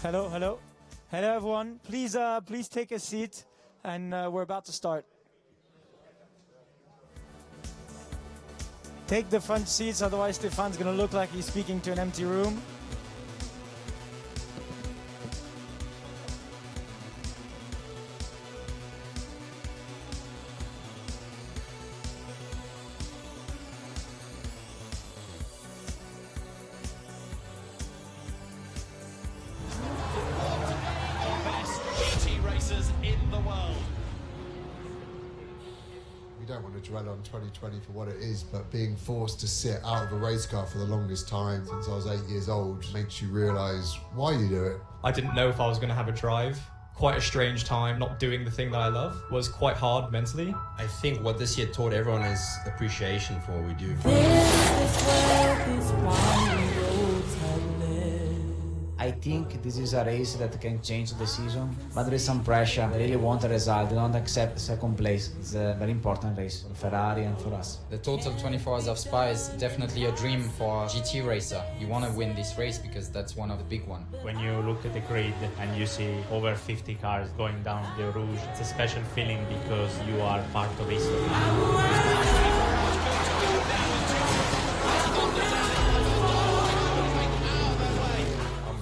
Hello, hello. Hello, everyone. Please take a seat, and we're about to start. Take the front seats, otherwise Stephane's going to look like he's speaking to an empty room. Don't want to dwell on 2020 for what it is, but being forced to sit out of a race car for the longest time since I was 8 years old makes you realise why you do it. I didn't know if I was going to have a drive. Quite a strange time. Not doing the thing that I love was quite hard mentally. I think what this year taught everyone is appreciation for what we do. I think this is a race that can change the season, but there is some pressure. They really want a result. They don't accept second place. It's a very important race for Ferrari and for us. The total 24 Hours of Spa is definitely a dream for a GT racer. You want to win this race because that's one of the big ones. When you look at the grid and you see over 50 cars going down the Rouge, it's a special feeling because you are part of history.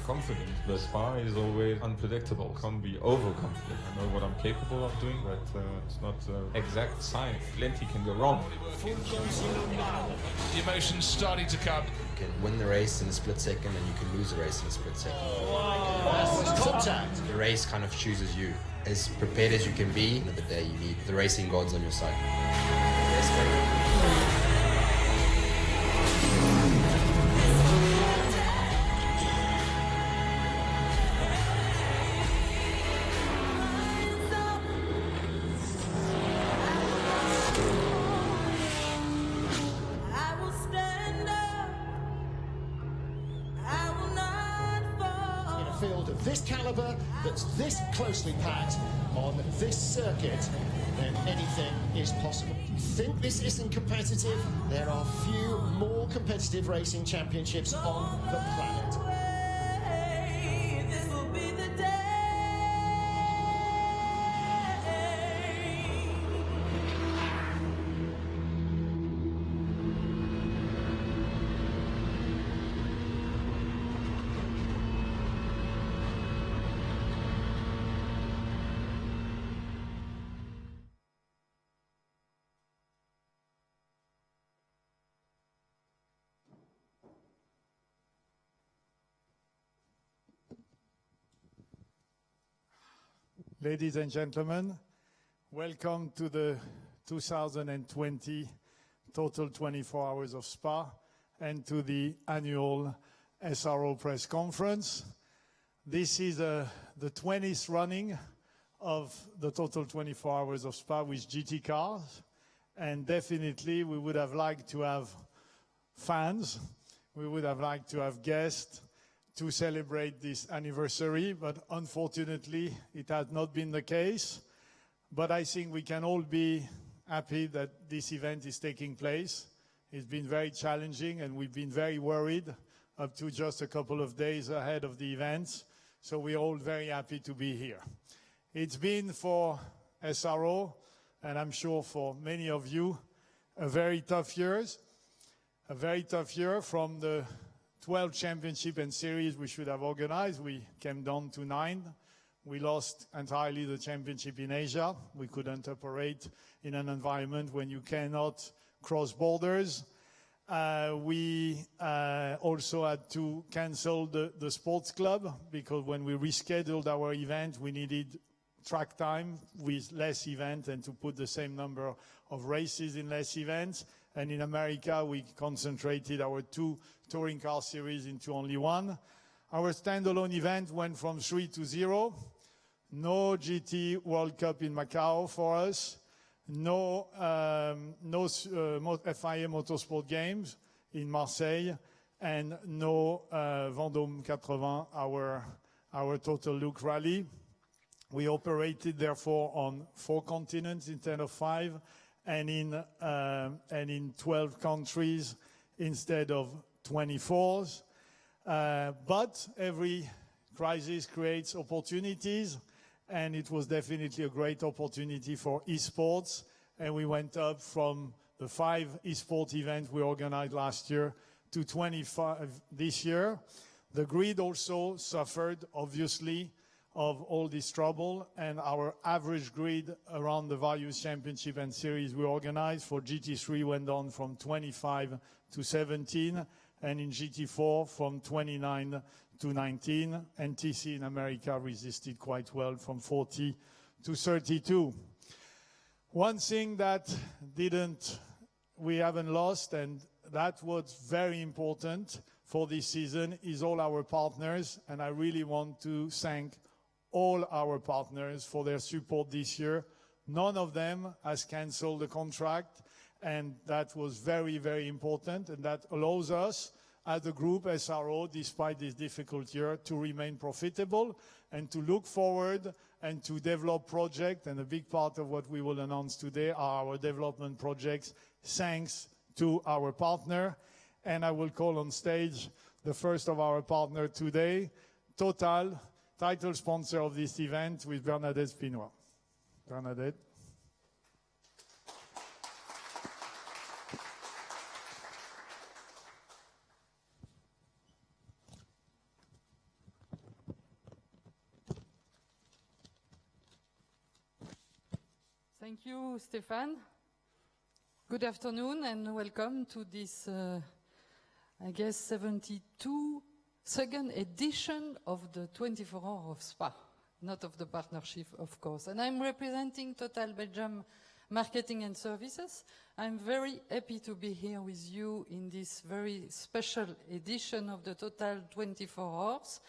Confident. The Spa is always unpredictable. Can't be overconfident. I know what I'm capable of doing, but it's not exact science. Plenty can go wrong. The emotions starting to come. You can win the race in a split second and you can lose the race in a split second. Contact. The race kind of chooses you. As prepared as you can be, at the end of the day you need the racing gods on your side. This caliber that's this closely packed on this circuit, then anything is possible. You think this isn't competitive? There are few more competitive racing championships on the planet. Ladies and gentlemen, welcome to the 2020 Total 24 Hours of Spa and to the annual SRO press conference. This is the 20th running of the Total 24 Hours of Spa with GT cars, and definitely we would have liked to have fans, we would have liked to have guests, to celebrate this anniversary, but unfortunately it has not been the case. But I think we can all be happy that this event is taking place. It's been very challenging and we've been very worried up to just a couple of days ahead of the events. So we're all very happy to be here. It's been for SRO, and I'm sure for many of you, a very tough year from the 12 championship and series we should have organized. We came down to 9. We lost entirely the championship in Asia. We couldn't operate in an environment when you cannot cross borders. We also had to cancel the sports club because when we rescheduled our event, we needed track time with less events and to put the same number of races in less events. And in America, we concentrated our 2 touring car series into only 1. Our standalone event went from 3 to 0. No GT World Cup in Macau for us. No FIA Motorsport Games in Marseille. And no Vendôme 80, our Total Look Rally. We operated, therefore, on 4 continents instead of 5. And in 12 countries instead of 24s. But every crisis creates opportunities, and it was definitely a great opportunity for esports. And we went up from the 5 esport events we organized last year to 25 this year. The grid also suffered, obviously, of all this trouble, and our average grid around the various championship and series we organized for GT3 went down from 25 to 17, and in GT4 from 29 to 19, and TC in America resisted quite well from 40 to 32. One thing that we haven't lost, and that was very important for this season, is all our partners, and I really want to thank all our partners for their support this year. None of them has cancelled the contract, and that was very, very important, and that allows us as a group SRO, despite this difficult year, to remain profitable and to look forward and to develop projects. And a big part of what we will announce today are our development projects, thanks to our partner. And I will call on stage the first of our partner today, Total, title sponsor of this event, with Bernadette Spinois. Bernadette. Thank you, Stephane. Good afternoon and welcome to this, I guess, 72nd edition of the 24 Hours of Spa, not of the partnership, of course. And I'm representing Total Belgium Marketing and Services. I'm very happy to be here with you in this very special edition of the Total 24 Hours.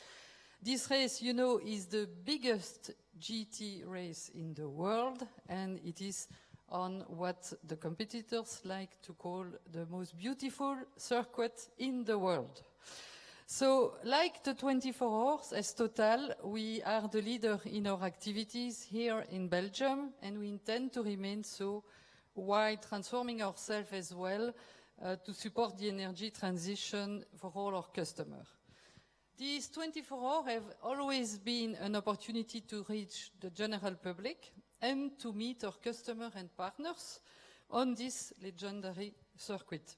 This race, you know, is the biggest GT race in the world, and it is on what the competitors like to call the most beautiful circuit in the world. So, like the 24 Hours, as Total, we are the leader in our activities here in Belgium, and we intend to remain so while transforming ourselves as well to support the energy transition for all our customers. These 24 hours have always been an opportunity to reach the general public and to meet our customers and partners on this legendary circuit.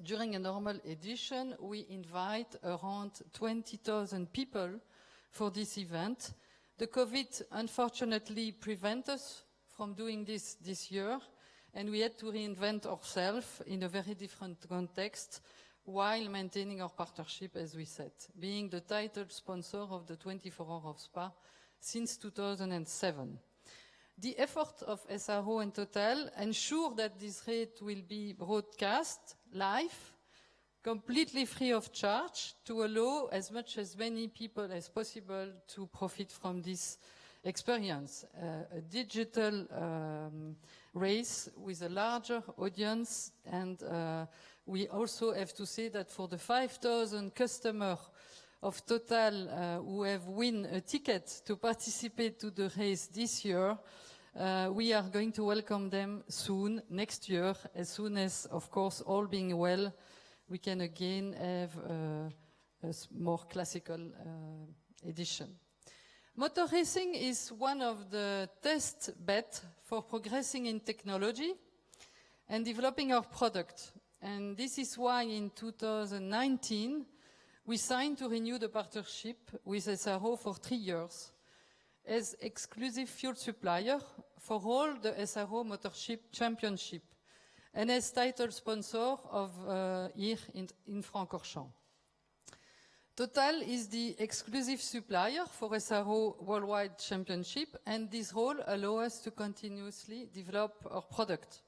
During a normal edition, we invite around 20,000 people for this event. The COVID unfortunately prevents us from doing this year, and we had to reinvent ourselves in a very different context, while maintaining our partnership, as we said, being the title sponsor of the 24 Hours of Spa since 2007. The effort of SRO and Total ensure that this race will be broadcast live, completely free of charge, to allow as many people as possible to profit from this experience. A digital race with a larger audience, and we also have to say that for the 5,000 customers of Total who have won a ticket to participate to the race this year, we are going to welcome them soon, next year, as soon as, of course, all being well, we can again have a more classical edition. Motor racing is one of the test beds for progressing in technology and developing our product. And this is why in 2019, we signed to renew the partnership with SRO for 3 years as exclusive fuel supplier for all the SRO Motorship Championship and as title sponsor of here in Francorchamps. Total is the exclusive supplier for SRO Worldwide Championship, and this role allows us to continuously develop our product.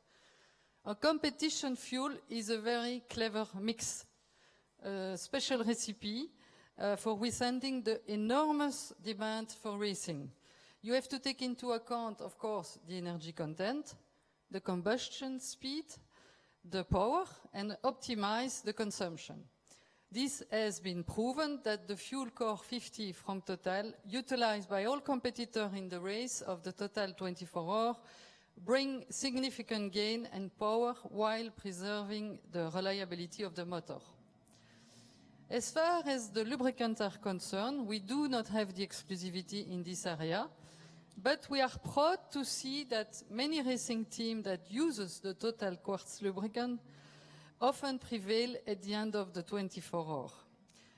Our competition fuel is a very clever mix, a special recipe for withstanding the enormous demand for racing. You have to take into account, of course, the energy content, the combustion speed, the power, and optimize the consumption. This has been proven that the Fuel Core 50 from Total, utilized by all competitors in the race of the Total 24 Hours, bring significant gain and power while preserving the reliability of the motor. As far as the lubricants are concerned, we do not have the exclusivity in this area, but we are proud to see that many racing teams that uses the Total Quartz lubricant often prevail at the end of the 24 hours.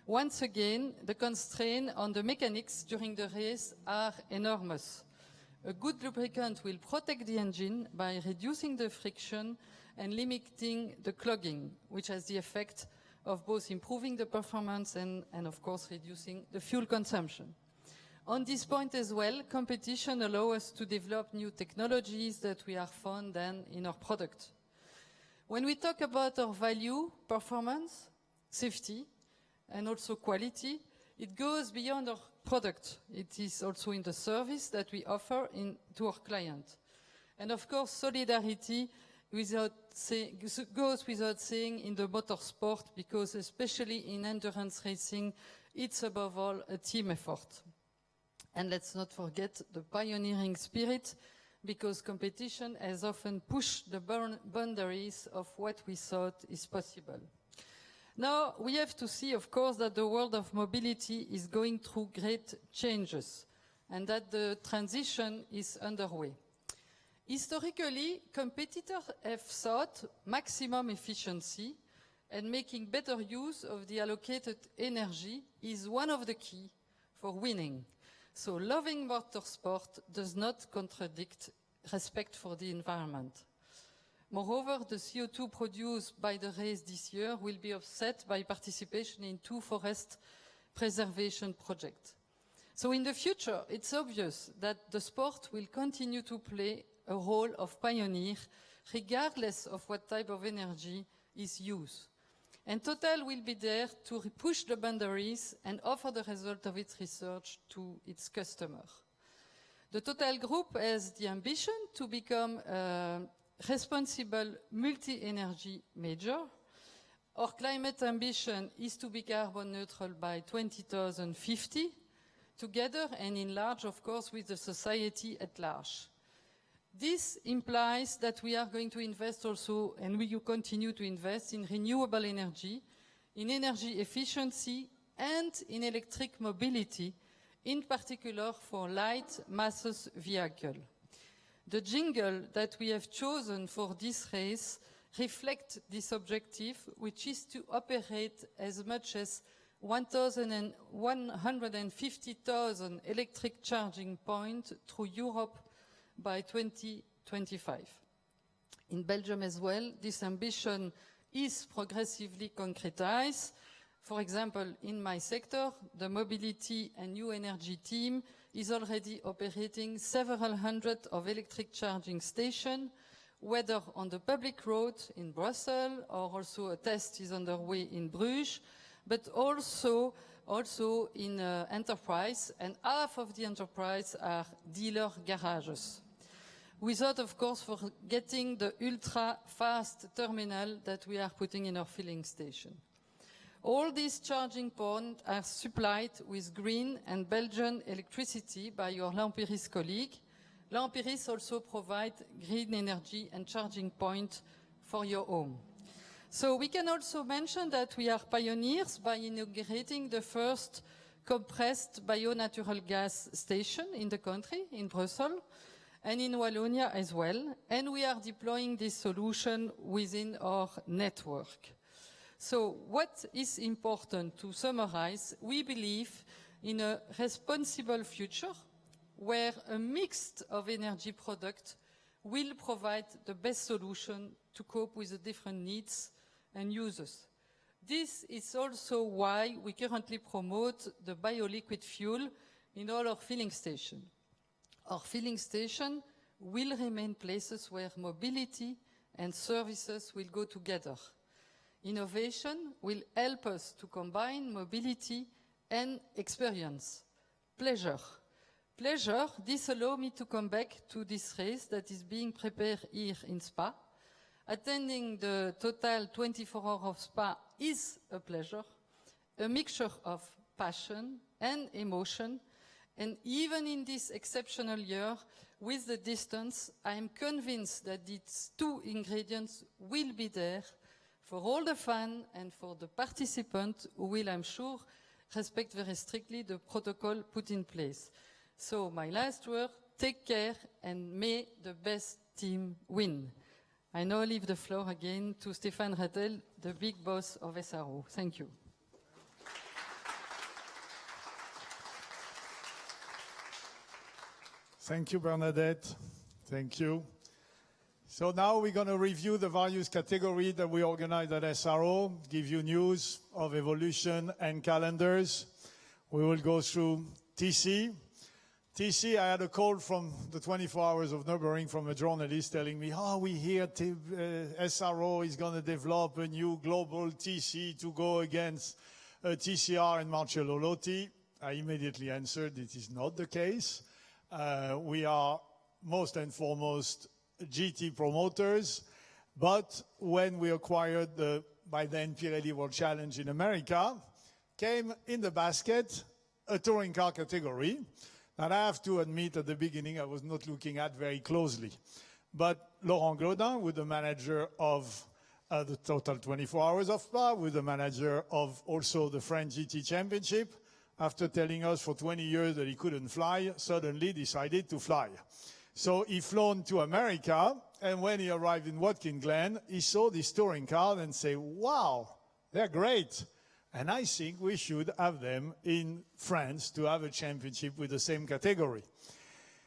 Once again, the constraints on the mechanics during the race are enormous. A good lubricant will protect the engine by reducing the friction and limiting the clogging, which has the effect of both improving the performance and of course, reducing the fuel consumption. On this point as well, competition allows us to develop new technologies that we are found then in our product. When we talk about our value, performance, safety, and also quality, it goes beyond our product. It is also in the service that we offer to our client. And of course, solidarity goes without saying in the motorsport, because especially in endurance racing, it's above all a team effort. And let's not forget the pioneering spirit, because competition has often pushed the boundaries of what we thought is possible. Now, we have to see, of course, that the world of mobility is going through great changes and that the transition is underway. Historically, competitors have sought maximum efficiency, and making better use of the allocated energy is one of the keys for winning. So loving motorsport does not contradict respect for the environment. Moreover, the CO2 produced by the race this year will be offset by participation in 2 forest preservation projects. So in the future, it's obvious that the sport will continue to play a role of pioneer, regardless of what type of energy is used. And Total will be there to push the boundaries and offer the result of its research to its customer. The Total Group has the ambition to become a responsible multi-energy major. Our climate ambition is to be carbon neutral by 2050, together and in large, of course, with the society at large. This implies that we are going to invest also, and we will continue to invest in renewable energy, in energy efficiency, and in electric mobility, in particular for light masses vehicle. The jingle that we have chosen for this race reflects this objective, which is to operate as much as 150,000 electric charging points through Europe by 2025. In Belgium as well, this ambition is progressively concretized. For example, in my sector, the mobility and new energy team is already operating several hundred of electric charging stations, whether on the public road in Brussels, or also a test is underway in Bruges, but also in enterprise, and half of the enterprise are dealer garages. Without, of course, forgetting the ultra-fast terminal that we are putting in our filling station. All these charging points are supplied with green and Belgian electricity by your Lampiris colleague. Lampiris also provide green energy and charging point for your home. So we can also mention that we are pioneers by inaugurating the first compressed bio-natural gas station in the country, in Brussels, and in Wallonia as well. And we are deploying this solution within our network. So what is important to summarize? We believe in a responsible future where a mix of energy products will provide the best solution to cope with the different needs and users. This is also why we currently promote the bioliquid fuel in all our filling stations. Our filling station will remain places where mobility and services will go together. Innovation will help us to combine mobility and experience. Pleasure. Pleasure, this allows me to come back to this race that is being prepared here in Spa. Attending the Total 24 Hours of Spa is a pleasure, a mixture of passion and emotion. And even in this exceptional year, with the distance, I am convinced that these 2 ingredients will be there for all the fans and for the participants who will, I'm sure, respect very strictly the protocol put in place. So my last word, take care and may the best team win. I now leave the floor again to Stephane Ratel, the big boss of SRO. Thank you. Thank you, Bernadette. Thank you. So now we're going to review the various categories that we organize at SRO, give you news of evolution and calendars. We will go through TC. TC, I had a call from the 24 Hours of Nürburgring from a journalist telling me, we hear SRO is going to develop a new global TC to go against TCR and Marcello Lotti. I immediately answered, it is not the case. We are most and foremost GT promoters, but when we acquired the, by then, Pirelli World Challenge in America, came in the basket a touring car category that I have to admit at the beginning I was not looking at very closely. But Laurent Glaudin, with the manager of the Total 24 Hours of Spa, with the manager of also the French GT Championship, after telling us for 20 years that he couldn't fly, suddenly decided to fly. So he flown to America, and when he arrived in Watkins Glen, he saw this touring car and said, wow, they're great. And I think we should have them in France to have a championship with the same category.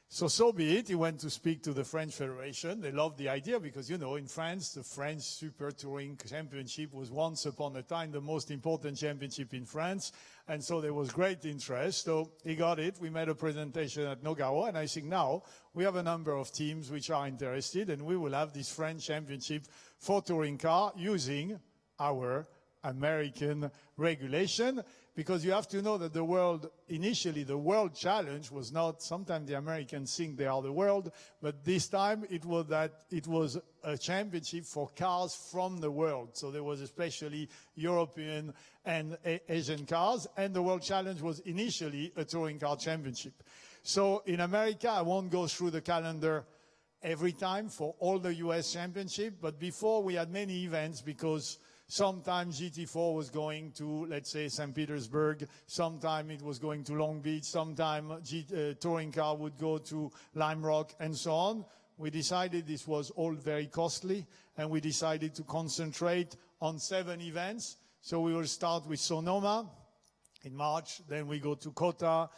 So be it. He went to speak to the French Federation. They loved the idea because, you know, in France, the French Super Touring Championship was once upon a time the most important championship in France. And so there was great interest. So he got it. We made a presentation at Nogaro. And I think now we have a number of teams which are interested. And we will have this French championship for touring car using our American regulation, because you have to know that the world, initially the world challenge was not, sometimes the Americans think they are the world, but this time it was a championship for cars from the world. So there was especially European and Asian cars, and the world challenge was initially a touring car championship. So in America, I won't go through the calendar every time for all the US championship, but before we had many events because sometimes GT4 was going to, let's say, St. Petersburg. Sometime it was going to Long Beach. Sometime touring car would go to Lime Rock and so on. We decided this was all very costly, and we decided to concentrate on 7 events. So we will start with Sonoma in March. Then we go to Kota.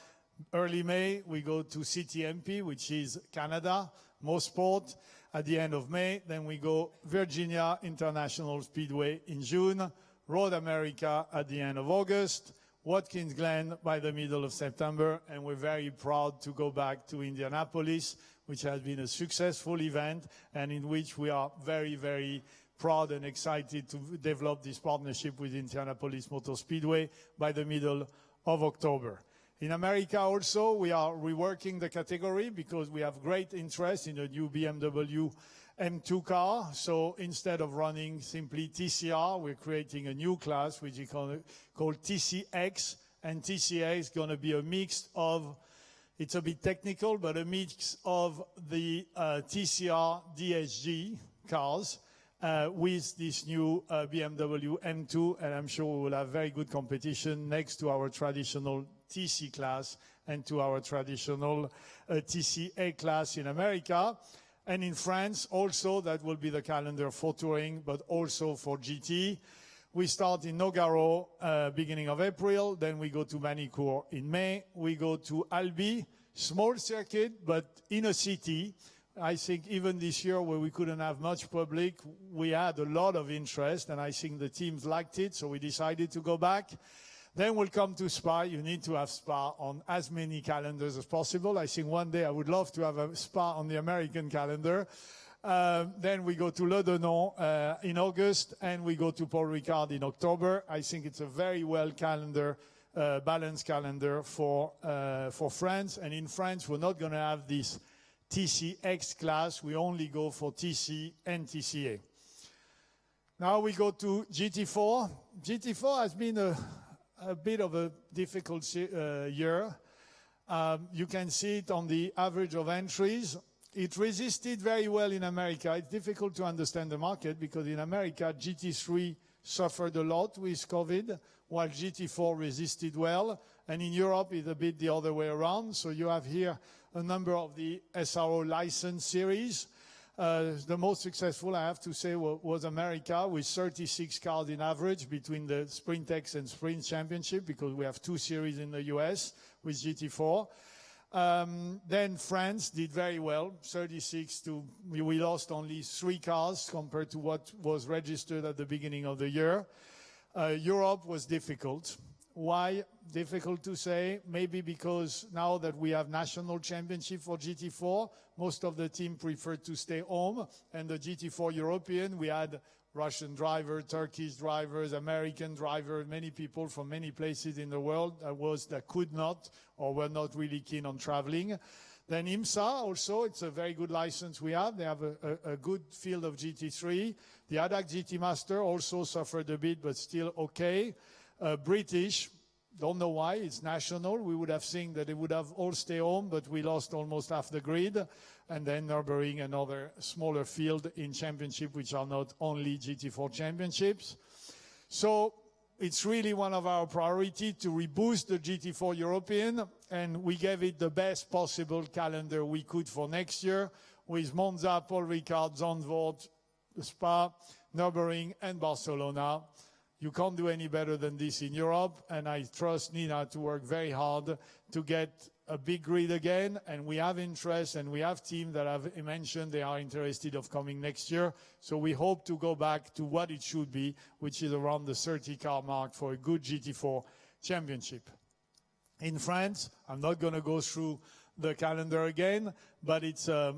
Early May, we go to CTMP, which is Canada, Motorsport. At the end of May, then we go Virginia International Speedway in June, Road America at the end of August, Watkins Glen by the middle of September, and we're very proud to go back to Indianapolis, which has been a successful event and in which we are very, very proud and excited to develop this partnership with Indianapolis Motor Speedway by the middle of October. In America also, we are reworking the category because we have great interest in a new BMW M2 car. So instead of running simply TCR, we're creating a new class which is called TCX. And TCX is going to be a mix of, it's a bit technical, but a mix of the TCR DSG cars with this new BMW M2. And I'm sure we will have very good competition next to our traditional TC class and to our traditional TCA class in America. And in France also, that will be the calendar for touring, but also for GT. We start in Nogaro beginning of April, then we go to Manicourt in May. We go to Albi, small circuit, but in a city. I think even this year where we couldn't have much public, we had a lot of interest, and I think the teams liked it, so we decided to go back. Then we'll come to Spa. You need to have Spa on as many calendars as possible. I think one day I would love to have a Spa on the American calendar. Then we go to Le Denon in August, and we go to Paul Ricard in October. I think it's a very well balanced calendar for France. And in France, we're not going to have this TCX class. We only go for TC and TCA. Now we go to GT4. GT4 has been a bit of a difficult year. You can see it on the average of entries. It resisted very well in America. It's difficult to understand the market because in America, GT3 suffered a lot with COVID, while GT4 resisted well. And in Europe, it's a bit the other way around. So you have here a number of the SRO license series. The most successful, I have to say, was America, with 36 cars in average between the Sprintex and Sprint Championship, because we have 2 series in the US with GT4. Then France did very well, 36 to, we lost only 3 cars compared to what was registered at the beginning of the year. Europe was difficult. Why? Difficult to say. Maybe because now that we have national championship for GT4, most of the team preferred to stay home. And the GT4 European, we had Russian drivers, Turkish drivers, American drivers, many people from many places in the world that could not or were not really keen on traveling. Then IMSA also, it's a very good license we have. They have a good field of GT3. The ADAC GT Master also suffered a bit, but still okay. British, don't know why, it's national. We would have seen that they would have all stay home, but we lost almost half the grid. And then Nürburgring, another smaller field in championship, which are not only GT4 championships. So it's really one of our priorities to reboost the GT4 European, and we gave it the best possible calendar we could for next year, with Monza, Paul Ricard, Zandvoort, Spa, Nürburgring, and Barcelona. You can't do any better than this in Europe, and I trust Nina to work very hard to get a big grid again, and we have interest, and we have teams that have mentioned they are interested of coming next year. So we hope to go back to what it should be, which is around the 30-car mark for a good GT4 championship. In France, I'm not going to go through the calendar again, but it's a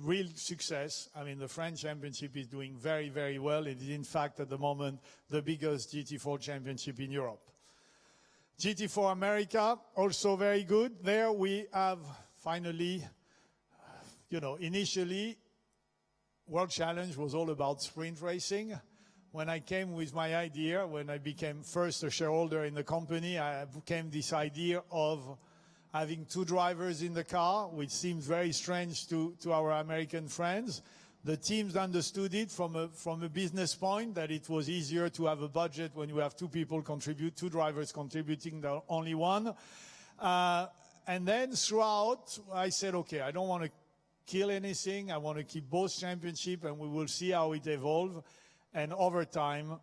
real success. I mean, the French championship is doing very, very well. It is, in fact, at the moment, the biggest GT4 championship in Europe. GT4 America, also very good. There we have finally, initially, World Challenge was all about sprint racing. When I came with my idea, when I became first a shareholder in the company, I became this idea of having 2 drivers in the car, which seems very strange to our American friends. The teams understood it from a business point, that it was easier to have a budget when you have 2 people contribute, 2 drivers contributing than only 1. And then throughout, I said, okay, I don't want to kill anything. I want to keep both championships, and we will see how it evolves. And over time,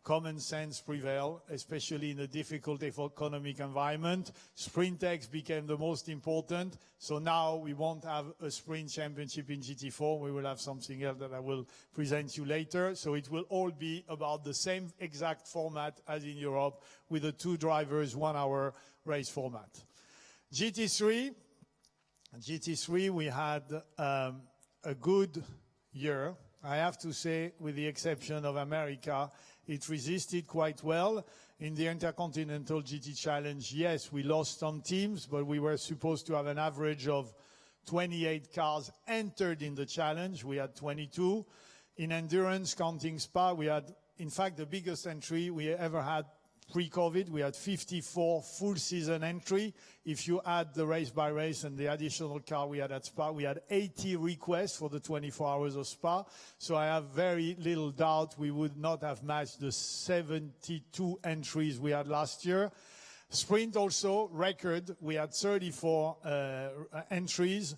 common sense prevailed, especially in a difficult economic environment. Sprintex became the most important. So now we won't have a sprint championship in GT4. We will have something else that I will present you later. So it will all be about the same exact format as in Europe, with the 2 drivers, 1 hour race format. GT3, we had a good year. I have to say, with the exception of America, it resisted quite well. In the Intercontinental GT Challenge, yes, we lost some teams, but we were supposed to have an average of 28 cars entered in the challenge. We had 22. In endurance, counting Spa, we had, in fact, the biggest entry we ever had pre-COVID. We had 54 full season entry. If you add the race by race and the additional car we had at Spa, we had 80 requests for the 24 hours of Spa. So I have very little doubt we would not have matched the 72 entries we had last year. Sprint also, record, we had 34 entries.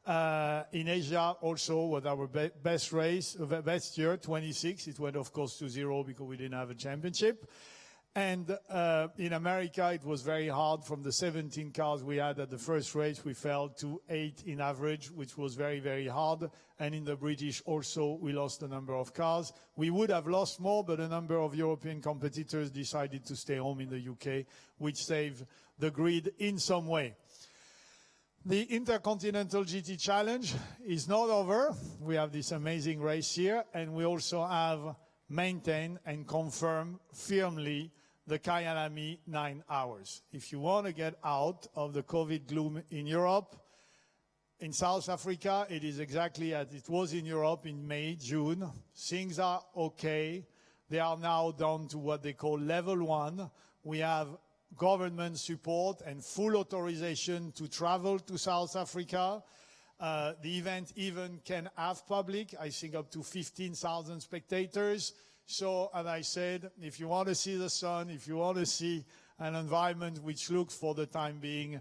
In Asia also was our best race, best year, 26. It went, of course, to 0 because we didn't have a championship. And in America, it was very hard. From the 17 cars we had at the first race, we fell to 8 in average, which was very, very hard. And in the British also, we lost a number of cars. We would have lost more, but a number of European competitors decided to stay home in the UK, which saved the grid in some way. The Intercontinental GT Challenge is not over. We have this amazing race here, and we also have maintained and confirmed firmly the Kyalami 9 hours. If you want to get out of the COVID gloom in Europe, in South Africa, it is exactly as it was in Europe in May, June. Things are okay. They are now down to what they call level 1. We have government support and full authorization to travel to South Africa. The event even can have public, I think up to 15,000 spectators. So, as I said, if you want to see the sun, if you want to see an environment which looks for the time being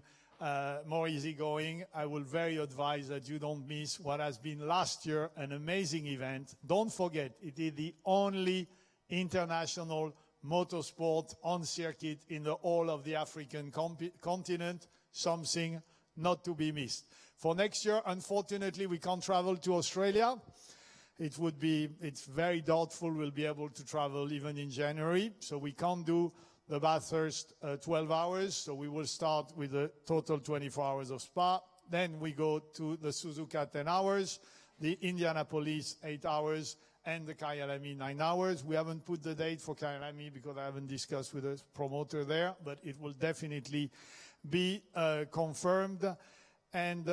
more easygoing, I will very advise that you don't miss what has been last year an amazing event. Don't forget, it is the only international motorsport on circuit in the whole of the African continent, something not to be missed. For next year, unfortunately, we can't travel to Australia. It's very doubtful we'll be able to travel even in January, so we can't do the Bathurst 12 hours, so we will start with a total 24 hours of Spa. Then we go to the Suzuka 10 hours, the Indianapolis 8 hours, and the Kyalami 9 hours. We haven't put the date for Kyalami because I haven't discussed with the promoter there, but it will definitely be confirmed. And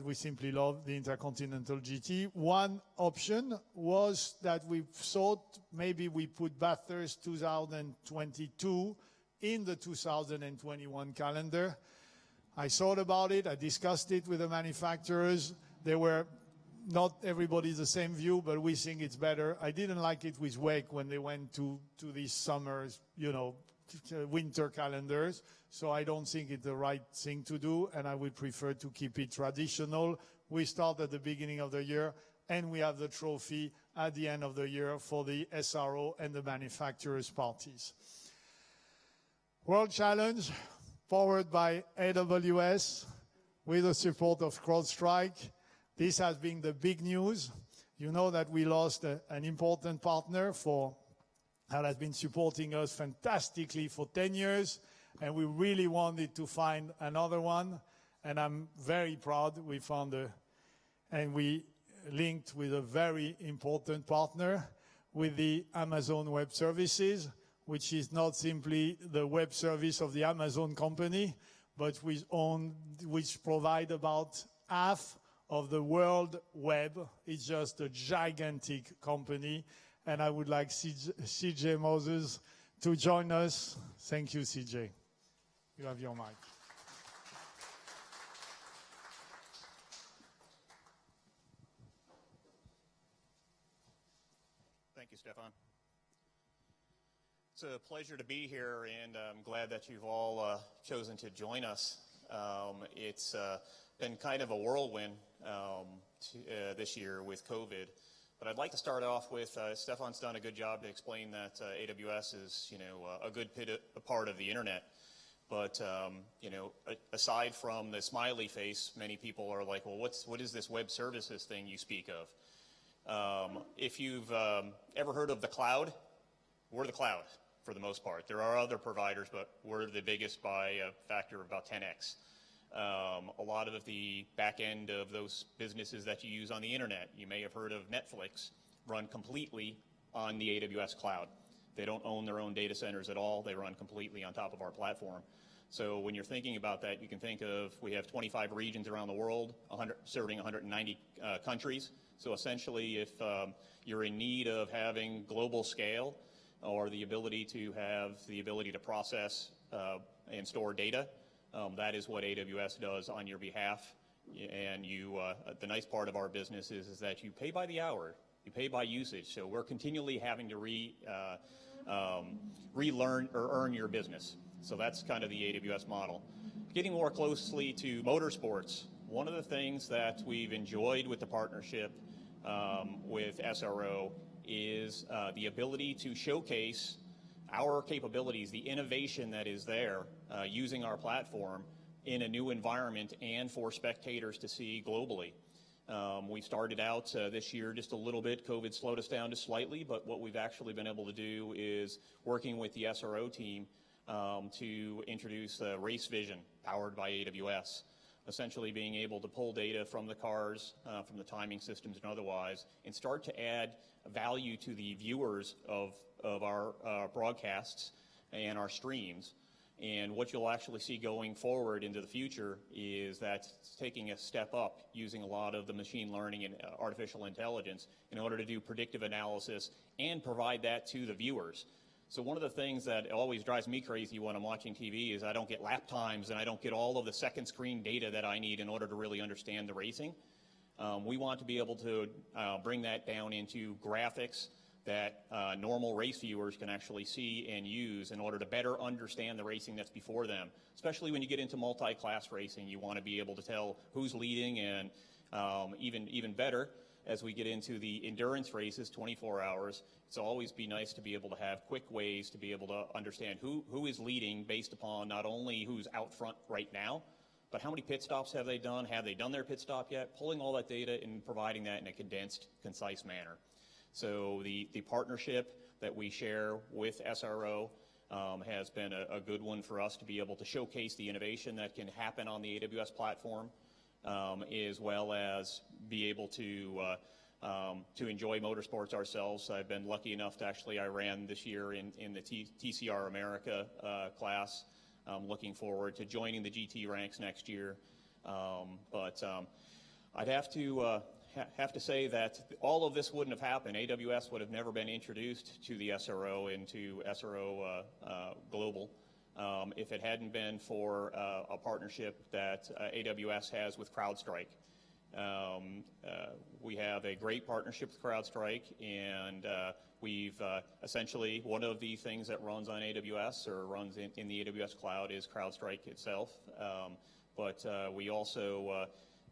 we simply love the Intercontinental GT. One option was that we thought maybe we put Bathurst 2022 in the 2021 calendar. I thought about it, I discussed it with the manufacturers. They were not everybody the same view, but we think it's better. I didn't like it with WEC when they went to these summers, winter calendars. So I don't think it's the right thing to do, and I would prefer to keep it traditional. We start at the beginning of the year, and we have the trophy at the end of the year for the SRO and the manufacturers' parties. World Challenge, powered by AWS, with the support of Crowdstrike. This has been the big news. You know that we lost an important partner that has been supporting us fantastically for 10 years, and we really wanted to find another one, and I'm very proud we found and we linked with a very important partner with the Amazon Web Services, which is not simply the web service of the Amazon company, but which provide about half of the world web. It's just a gigantic company, and I would like CJ Moses to join us. Thank you, CJ. You have your mic. Thank you, Stephane. It's a pleasure to be here, and I'm glad that you've all chosen to join us. It's been kind of a whirlwind this year with COVID, but I'd like to start off with Stephane's done a good job to explain that AWS is, a good part of the internet. But, aside from the smiley face, many people are like, well, what is this web services thing you speak of? If you've ever heard of the cloud, we're the cloud for the most part. There are other providers, but we're the biggest by a factor of about 10x. A lot of the back end of those businesses that you use on the internet, you may have heard of Netflix, run completely on the AWS cloud. They don't own their own data centers at all. They run completely on top of our platform. So when you're thinking about that, you can think of, we have 25 regions around the world, serving 190 countries. So essentially, if you're in need of having global scale or the ability to process and store data, that is what AWS does on your behalf. And the nice part of our business is that you pay by the hour, you pay by usage. So we're continually having to relearn or earn your business. So that's kind of the AWS model. Getting more closely to motorsports, one of the things that we've enjoyed with the partnership with SRO is the ability to showcase our capabilities, the innovation that is there using our platform in a new environment and for spectators to see globally. We started out this year just a little bit. COVID slowed us down just slightly, but what we've actually been able to do is working with the SRO team to introduce Race Vision powered by AWS, essentially being able to pull data from the cars, from the timing systems and otherwise, and start to add value to the viewers of our broadcasts and our streams. And what you'll actually see going forward into the future is that it's taking a step up using a lot of the machine learning and artificial intelligence in order to do predictive analysis and provide that to the viewers. So one of the things that always drives me crazy when I'm watching TV is I don't get lap times and I don't get all of the second screen data that I need in order to really understand the racing. We want to be able to bring that down into graphics that normal race viewers can actually see and use in order to better understand the racing that's before them. Especially when you get into multi-class racing, you want to be able to tell who's leading, and even better, as we get into the endurance races, 24 hours, it's always be nice to be able to have quick ways to be able to understand who is leading based upon not only who's out front right now, but how many pit stops have they done? Have they done their pit stop yet? Pulling all that data and providing that in a condensed, concise manner. So the partnership that we share with SRO has been a good one for us to be able to showcase the innovation that can happen on the AWS platform, as well as be able to enjoy motorsports ourselves. I've been lucky enough to I ran this year in the TCR America class. I'm looking forward to joining the GT ranks next year. But I'd have to say that all of this wouldn't have happened. AWS would have never been introduced to the SRO and to SRO Global if it hadn't been for a partnership that AWS has with Crowdstrike. We have a great partnership with Crowdstrike, and we've essentially, one of the things that runs on AWS or runs in the AWS cloud is Crowdstrike itself. But we also,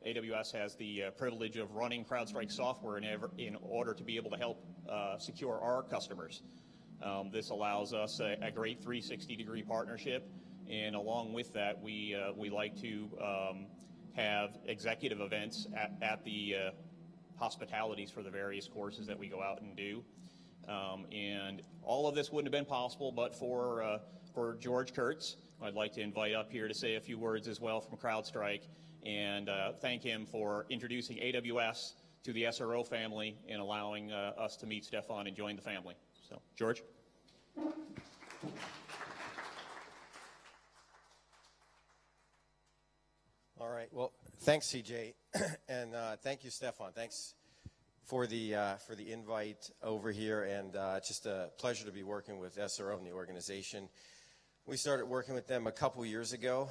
AWS has the privilege of running Crowdstrike software in order to be able to help secure our customers. This allows us a great 360-degree partnership, and along with that, we like to have executive events at the hospitalities for the various courses that we go out and do. And all of this wouldn't have been possible but for George Kurtz. I'd like to invite up here to say a few words as well from Crowdstrike, and thank him for introducing AWS to the SRO family and allowing us to meet Stephane and join the family. So, George. All right. Well, thanks, CJ, and thank you, Stephane. Thanks for the invite over here, and it's just a pleasure to be working with SRO and the organization. We started working with them a couple years ago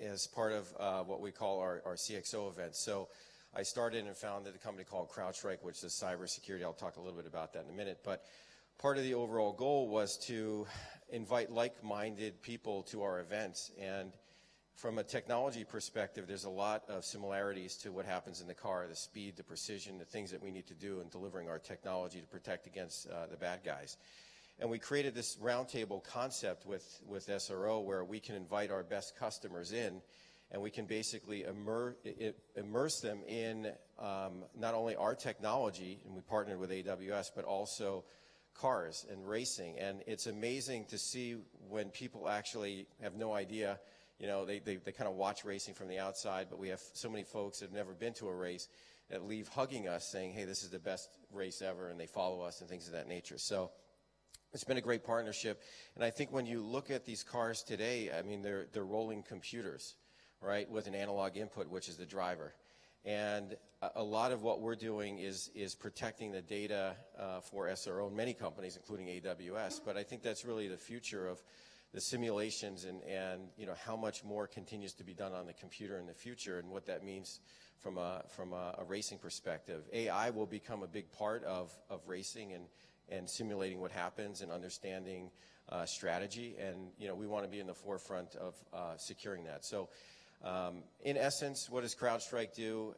as part of what we call our CXO event. So I started and founded a company called Crowdstrike, which is cybersecurity. I'll talk a little bit about that in a minute. But part of the overall goal was to invite like-minded people to our events. And from a technology perspective, there's a lot of similarities to what happens in the car, the speed, the precision, the things that we need to do in delivering our technology to protect against the bad guys. And we created this roundtable concept with SRO where we can invite our best customers in, and we can basically immerse them in not only our technology, and we partnered with AWS, but also cars and racing. And it's amazing to see when people actually have no idea. You know, they kind of watch racing from the outside, but we have so many folks that have never been to a race that leave hugging us saying, hey, this is the best race ever, and they follow us and things of that nature. So it's been a great partnership. And I think when you look at these cars today, I mean, they're rolling computers, right, with an analog input, which is the driver. And a lot of what we're doing is protecting the data for SRO and many companies, including AWS. But I think that's really the future of the simulations and you know, how much more continues to be done on the computer in the future and what that means from a racing perspective. AI will become a big part of racing and simulating what happens and understanding strategy. And you know, we want to be in the forefront of securing that. So in essence, what does Crowdstrike do?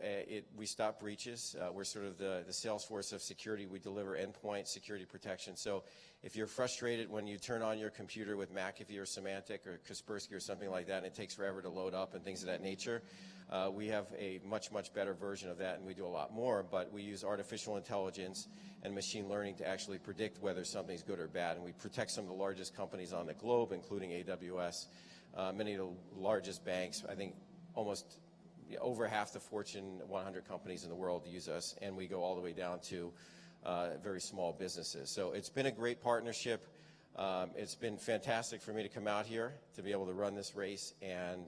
We stop breaches. We're sort of the Salesforce of security. We deliver endpoint security protection. So if you're frustrated when you turn on your computer with McAfee or Symantec or Kaspersky or something like that, and it takes forever to load up and things of that nature, we have a much, much better version of that, and we do a lot more. But we use artificial intelligence and machine learning to actually predict whether something's good or bad. And we protect some of the largest companies on the globe, including AWS. Many of the largest banks, I think almost over half the Fortune 100 companies in the world use us, and we go all the way down to very small businesses. So it's been a great partnership. It's been fantastic for me to come out here to be able to run this race, and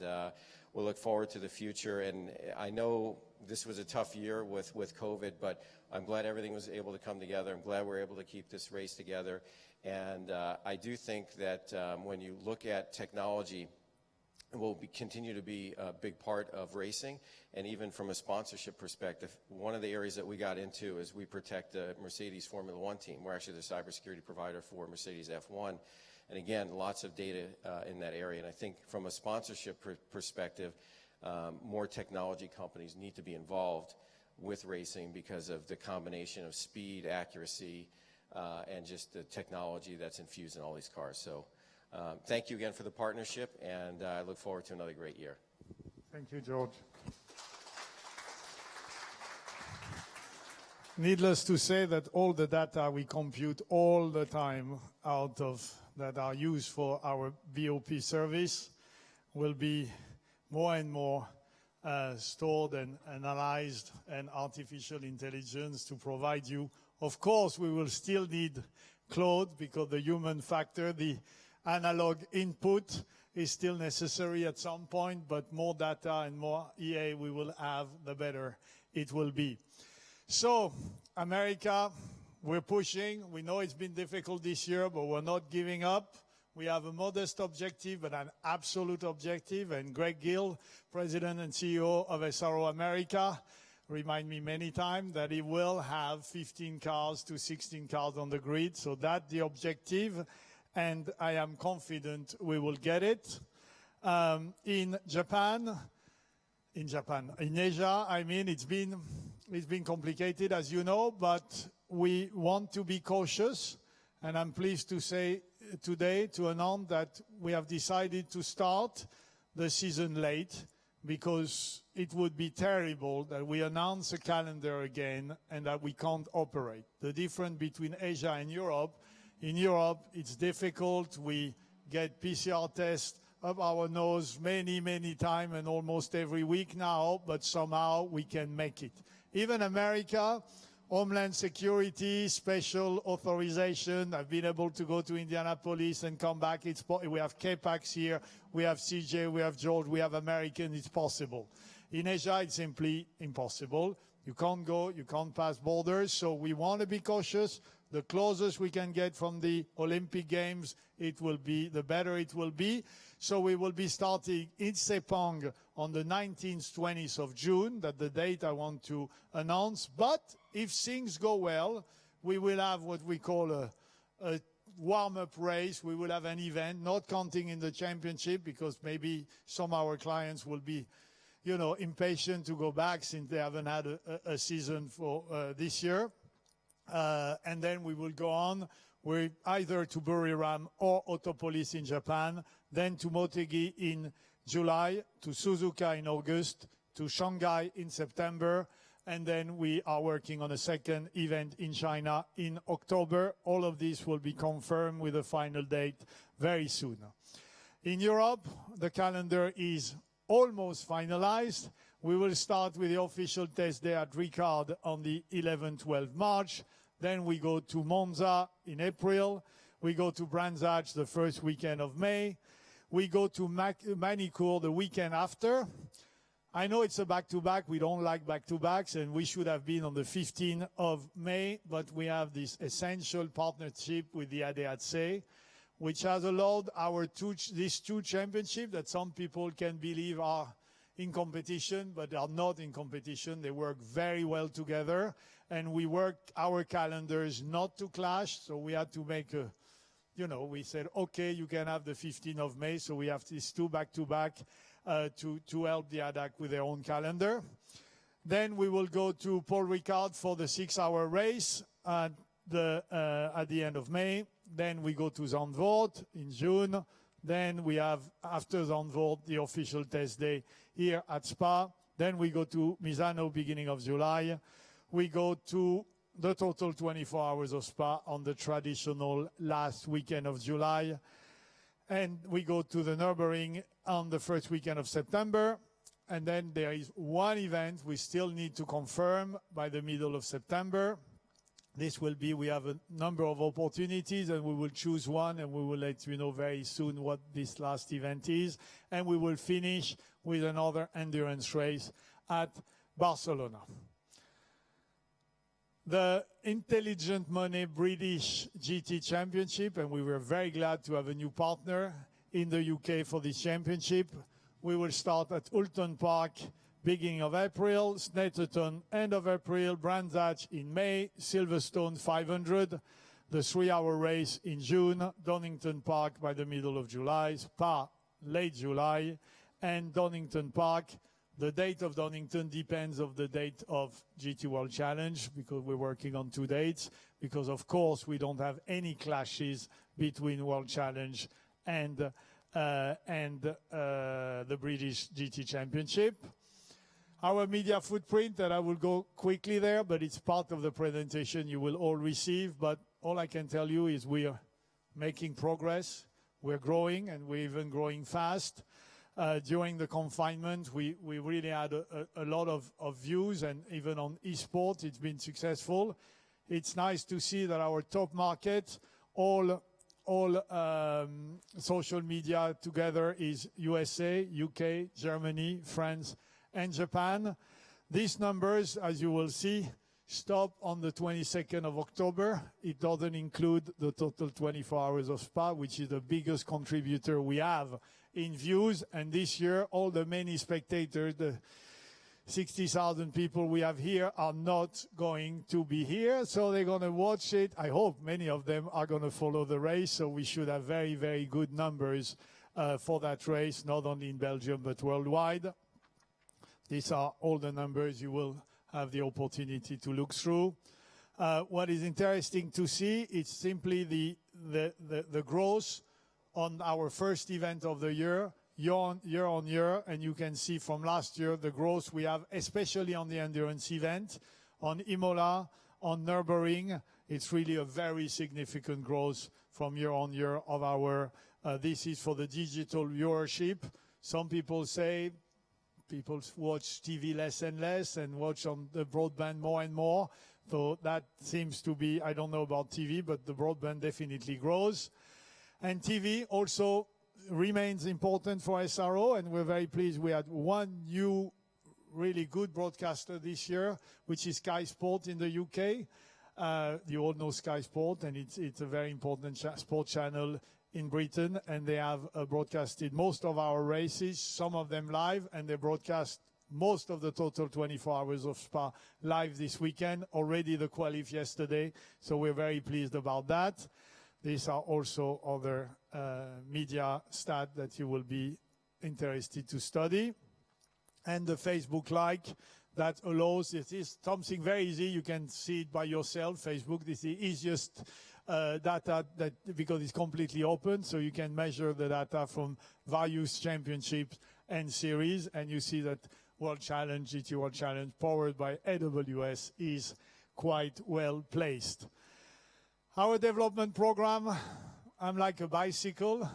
we'll look forward to the future. And I know this was a tough year with COVID, but I'm glad everything was able to come together. I'm glad we're able to keep this race together. And I do think that when you look at technology, will continue to be a big part of racing. And even from a sponsorship perspective, one of the areas that we got into is we protect the Mercedes Formula One team. We're actually the cybersecurity provider for Mercedes F1. And again, lots of data in that area. And I think from a sponsorship perspective, more technology companies need to be involved with racing because of the combination of speed, accuracy, and just the technology that's infused in all these cars. So thank you again for the partnership, and I look forward to another great year. Thank you, George. Needless to say that all the data we compute all the time out of that are used for our BOP service will be more and more stored and analyzed, and artificial intelligence to provide you. Of course, we will still need Claude because the human factor, the analog input is still necessary at some point, but more data and more EA we will have, the better it will be. So, America, we're pushing. We know it's been difficult this year, but we're not giving up. We have a modest objective, but an absolute objective. And Greg Gill, President and CEO of SRO America, remind me many times that he will have 15 cars to 16 cars on the grid. So that's the objective, and I am confident we will get it. In Asia, I mean, it's been complicated, as you know, but we want to be cautious, and I'm pleased to say today to announce that we have decided to start the season late, because it would be terrible that we announce a calendar again and that we can't operate. The difference between Asia and Europe, in Europe it's difficult. We get PCR tests up our nose many, many times and almost every week now, but somehow we can make it. Even America, Homeland Security, special authorization. I've been able to go to Indianapolis and come back. We have K-Pax here, we have CJ, we have George, we have American. It's possible. In Asia, it's simply impossible. You can't go, you can't pass borders, so we want to be cautious. The closest we can get from the Olympic Games, it will be, the better it will be. So we will be starting in Sepang on the 19th, 20th of June. That's the date I want to announce. But if things go well, we will have what we call a warm-up race. We will have an event, not counting in the championship, because maybe some of our clients will be, you know, impatient to go back since they haven't had a season for this year. And then we will go on with either to Buriram or Autopolis in Japan, then to Motegi in July, to Suzuka in August, to Shanghai in September, and then we are working on a second event in China in October. All of this will be confirmed with a final date very soon. In Europe, the calendar is almost finalized. We will start with the official test day at Ricard on the 11-12 March. Then we go to Monza in April. We go to Brands Hatch the first weekend of May. We go to Manicourt the weekend after. I know it's a back-to-back. We don't like back-to-backs, and we should have been on the 15th of May, but we have this essential partnership with the ADAC, which has allowed these two championships that some people can believe are in competition, but are not in competition. They work very well together, and we worked our calendars not to clash, so we had to make a, we said, okay, you can have the 15th of May, so we have these two back-to-back to help the ADAC with their own calendar. Then we will go to Paul Ricard for the 6-hour race at the end of May. Then we go to Zandvoort in June. Then we have, after Zandvoort, the official test day here at Spa. Then we go to Misano, beginning of July. We go to the total 24 hours of Spa on the traditional last weekend of July. And we go to the Nürburgring on the first weekend of September. And then there is one event we still need to confirm by the middle of September. This will be, we have a number of opportunities, and we will choose one, and we will let you know very soon what this last event is. And we will finish with another endurance race at Barcelona. The Intelligent Money British GT Championship, and we were very glad to have a new partner in the UK for this championship, We will start at Oulton Park, beginning of April, Snetterton, end of April, Brands Hatch in May, Silverstone 500, the 3-hour race in June, Donington Park by the middle of July, Spa late July, and Donington Park. The date of Donington depends on the date of GT World Challenge, because we're working on 2 dates, because of course we don't have any clashes between World Challenge and the British GT Championship. Our media footprint, and I will go quickly there, but it's part of the presentation you will all receive. But all I can tell you is we are making progress. We're growing, and we're even growing fast. During the confinement, we really had a lot of views, and even on eSport, it's been successful. It's nice to see that our top market, all social media together, is USA, UK, Germany, France, and Japan. These numbers, as you will see, stop on the 22nd of October. It doesn't include the total 24 hours of Spa, which is the biggest contributor we have in views. And this year, all the many spectators, the 60,000 people we have here, are not going to be here. So they're going to watch it. I hope many of them are going to follow the race. So we should have very, very good numbers for that race, not only in Belgium, but worldwide. These are all the numbers you will have the opportunity to look through. What is interesting to see is simply the growth on our first event of the year on year, and you can see from last year the growth we have, especially on the endurance event, on Imola, on Nürburgring. It's really a very significant growth from year on year of our, this is for the digital viewership. Some people say people watch TV less and less and watch on the broadband more and more. So that seems to be, I don't know about TV, but the broadband definitely grows. And TV also remains important for SRO, and we're very pleased we had one new really good broadcaster this year, which is Sky Sport in the UK. You all know Sky Sport, and it's a very important sport channel in Britain, and they have broadcasted most of our races, some of them live, and they broadcast most of the total 24 hours of Spa live this weekend, already the qualif yesterday, so we're very pleased about that. These are also other media stats that you will be interested to study. And the Facebook like, that allows, it is something very easy, you can see it by yourself. Facebook is the easiest data because it's completely open, so you can measure the data from various championships and series, and you see that World Challenge, GT World Challenge, powered by AWS, is quite well placed. Our development program, I'm like a bicycle.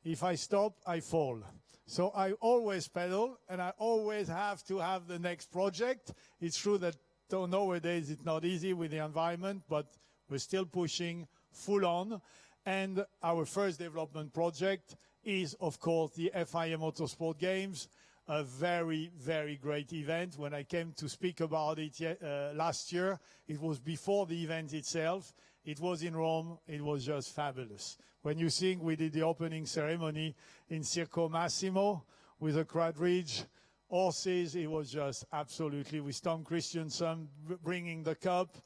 If I stop, I fall. So I always pedal, and I always have to have the next project. It's true that nowadays it's not easy with the environment, but we're still pushing full on. And our first development project is, of course, the Fia Motorsport Games, a very, very great event. When I came to speak about it last year, it was before the event itself. It was in Rome. It was just fabulous. When you think we did the opening ceremony in Circo Massimo with a crowd ridge, horses, it was just absolutely, with Tom Christiansen bringing the cup,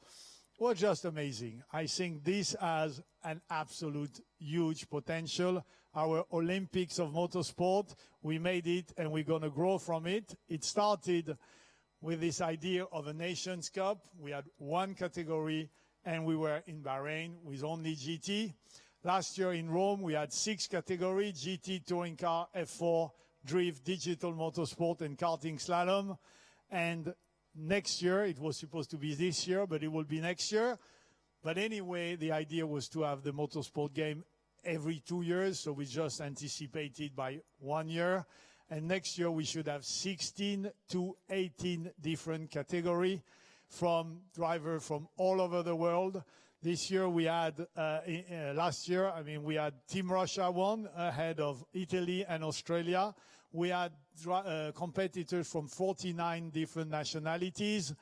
was just amazing. I think this has an absolute huge potential. Our Olympics of motorsport, we made it and we're going to grow from it. It started with this idea of a Nations Cup. We had one category and we were in Bahrain with only GT. Last year in Rome, we had 6 categories: GT, touring car, F4, drift, digital motorsport, and karting slalom. And next year, it was supposed to be this year, but it will be next year. But anyway, the idea was to have the motorsport game every 2 years, so we just anticipated by 1 year. And next year, we should have 16 to 18 different categories, from drivers from all over the world. This year we had, last year, I mean, we had Team Russia won ahead of Italy and Australia. We had competitors from 49 different nationalities.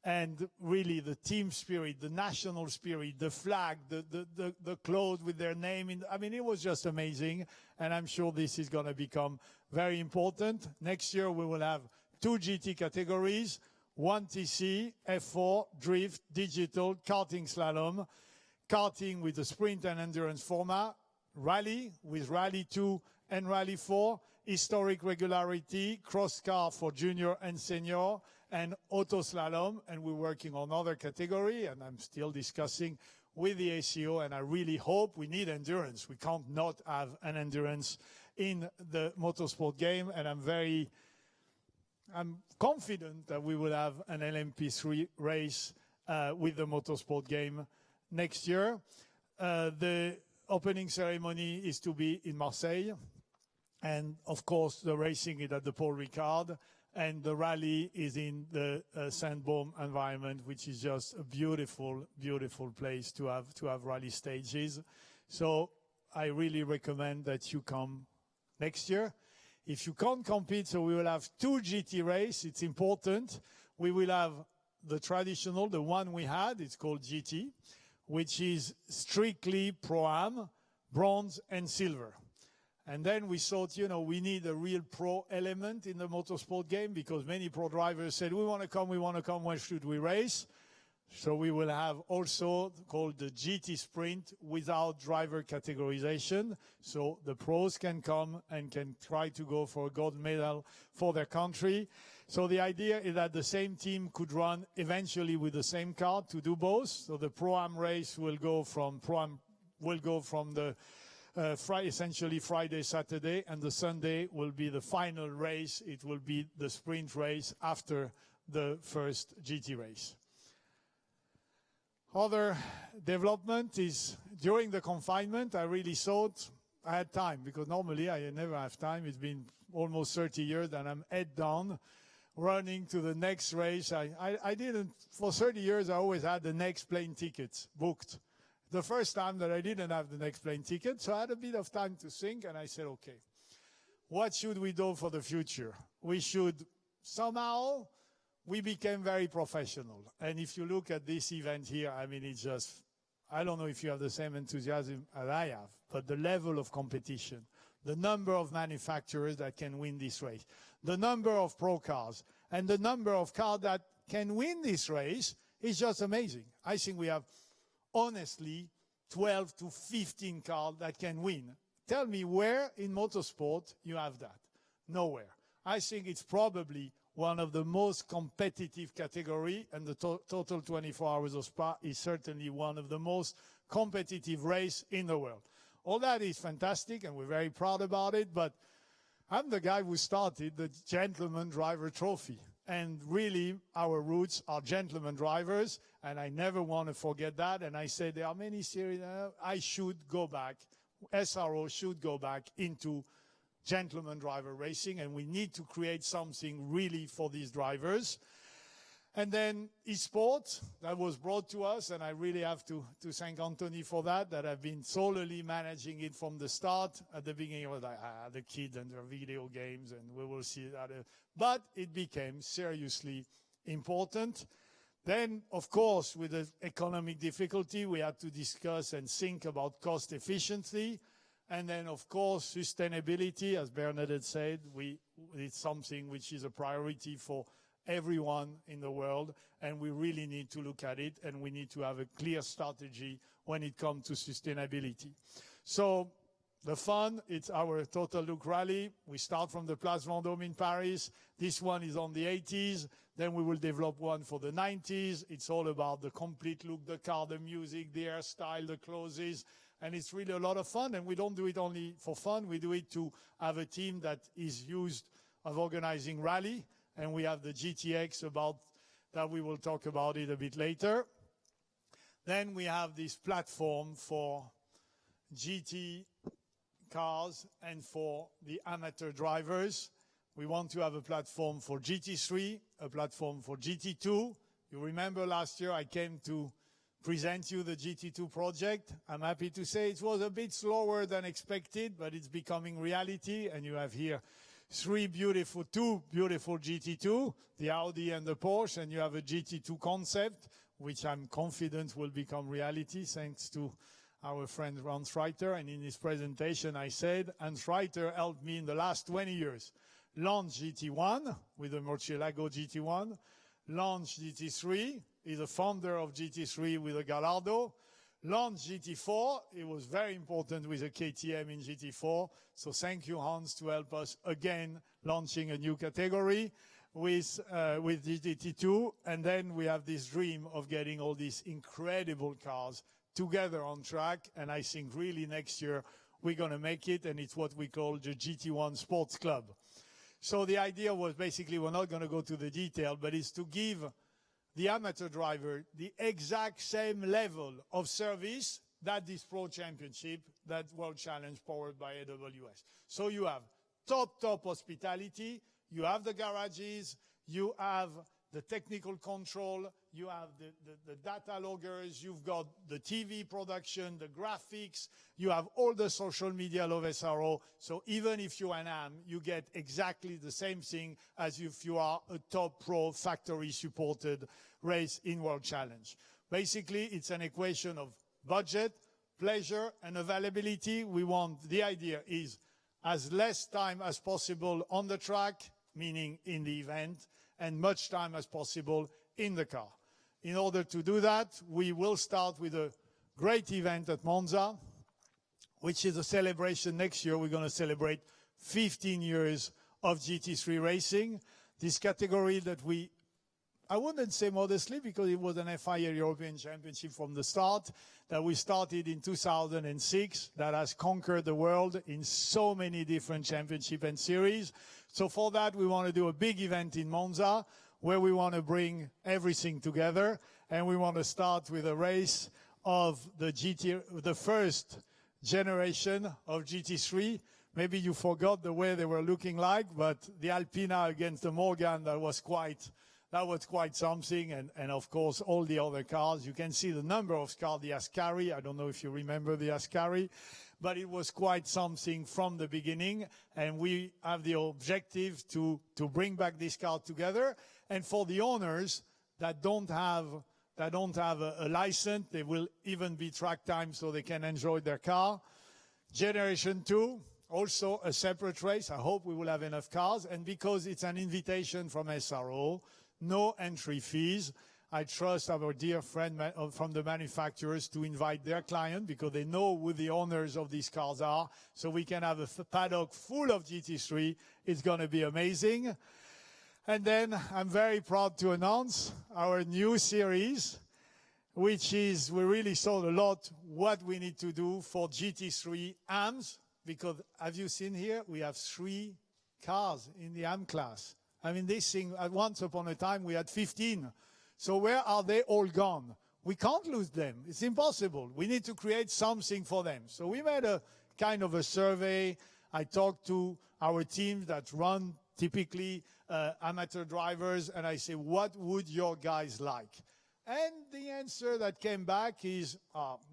and really the team spirit, the national spirit, the flag, the clothes with their name in. I mean, it was just amazing, and I'm sure this is going to become very important. Next year we will have 2 GT categories, 1 TC, F4, drift, digital, karting slalom, karting with the sprint and endurance format, rally with Rally 2 and Rally 4, historic regularity, cross car for junior and senior, and auto slalom. And we're working on other category, and I'm still discussing with the ACO, and I really hope we need endurance. We can't not have an endurance in the motorsport game, and I'm confident that we will have an LMP3 race with the motorsport game next year. The opening ceremony is to be in Marseille. And of course, the racing is at the Paul Ricard, and the rally is in the Saint-Baume environment, which is just a beautiful, beautiful place to have rally stages. So I really recommend that you come next year. If you can't compete, so we will have 2 GT race. It's important. We will have the traditional, the one we had, it's called GT, which is strictly Pro-Am, bronze and silver. And then we thought, you know, we need a real pro element in the motorsport game, because many pro drivers said, we want to come, when should we race? So we will have also called the GT Sprint without driver categorization. So the pros can come and can try to go for a gold medal for their country. So the idea is that the same team could run eventually with the same car to do both. So the Pro-Am race will go from the essentially Friday, Saturday, and the Sunday will be the final race. It will be the sprint race after the first GT race. Other development is during the confinement, I really thought I had time, because normally I never have time. It's been almost 30 years and I'm head down running to the next race. I didn't, for 30 years, I always had the next plane tickets booked. The first time that I didn't have the next plane ticket, so I had a bit of time to think, and I said, okay, what should we do for the future? We should somehow, we became very professional. And if you look at this event here, I mean, it's just, I don't know if you have the same enthusiasm as I have, but the level of competition, the number of manufacturers that can win this race, the number of pro cars, and the number of cars that can win this race is just amazing. I think we have, honestly, 12 to 15 cars that can win. Tell me where in motorsport you have that. Nowhere. I think it's probably one of the most competitive category, and the total 24 hours of Spa is certainly one of the most competitive race in the world. All that is fantastic, and we're very proud about it, but I'm the guy who started the Gentleman Driver Trophy. And really, our roots are gentleman drivers, and I never want to forget that. And I said there are many series, I should go back, SRO should go back into gentleman driver racing, and we need to create something really for these drivers. And then esports, that was brought to us, and I really have to thank Anthony for that I've been solely managing it from the start. At the beginning, I was like, the kids and their video games, and we will see that. But it became seriously important. Then, of course, with the economic difficulty, we had to discuss and think about cost efficiency. And then, of course, sustainability, as Bernadette said, it's something which is a priority for everyone in the world, and we really need to look at it, and we need to have a clear strategy when it comes to sustainability. So the fun, it's our Total Look Rally. We start from the Place Vendôme in Paris. This one is on the 80s. Then we will develop one for the 90s. It's all about the complete look, the car, the music, the hairstyle, the clothes. And it's really a lot of fun. And we don't do it only for fun. We do it to have a team that is used of organizing rally. And we have the GTX about that. We will talk about it a bit later. Then we have this platform for GT cars and for the amateur drivers. We want to have a platform for GT3, a platform for GT2. You remember last year I came to present you the GT2 project. I'm happy to say it was a bit slower than expected, but it's becoming reality. And you have here two beautiful GT2, the Audi and the Porsche, and you have a GT2 concept, which I'm confident will become reality thanks to our friend Hans Reiter. And in his presentation, I said, Hans Reiter helped me in the last 20 years launch GT1 with the Murcielago GT1, launch GT3, he's a founder of GT3 with a Gallardo, launch GT4, it was very important with a KTM in GT4, so thank you Hans to help us again launching a new category with GT2, and then we have this dream of getting all these incredible cars together on track, and I think really next year we're going to make it, and it's what we call the Gt1 Sports Club. So the idea was basically, we're not going to go to the detail, but it's to give the amateur driver the exact same level of service that this Pro Championship, that World Challenge powered by AWS. So you have top hospitality, you have the garages, you have the technical control, you have the data loggers, you've got the TV production, the graphics, you have all the social media of SRO. So even if you're an AM, you get exactly the same thing as if you are a top pro factory supported race in World Challenge. Basically, it's an equation of budget, pleasure, and availability. The idea is as less time as possible on the track, meaning in the event, and much time as possible in the car. In order to do that, we will start with a great event at Monza, which is a celebration. Next year, we're going to celebrate 15 years of GT3 racing. This category that I wouldn't say modestly, because it was an FIA European Championship from the start, that we started in 2006, that has conquered the world in so many different championships and series. So for that, we want to do a big event in Monza, where we want to bring everything together, and we want to start with a race of the first generation of GT3. Maybe you forgot the way they were looking like, but the Alpina against the Morgan, that was quite something, and of course all the other cars. You can see the number of cars, the Ascari, I don't know if you remember the Ascari, but it was quite something from the beginning, and we have the objective to bring back this car together. And for the owners that don't have a license, they will even be track time so they can enjoy their car. Generation 2, also a separate race. I hope we will have enough cars, and because it's an invitation from SRO, no entry fees. I trust our dear friend from the manufacturers to invite their client, because they know who the owners of these cars are. So we can have a paddock full of GT3. It's going to be amazing. And then I'm very proud to announce our new series, which is, we really saw a lot what we need to do for GT3 AMs, because have you seen here, we have 3 cars in the AM class. I mean, this thing, once upon a time, we had 15. So where are they all gone? We can't lose them. It's impossible. We need to create something for them. So we made a kind of a survey. I talked to our teams that run typically amateur drivers, and I say, what would your guys like? And the answer that came back is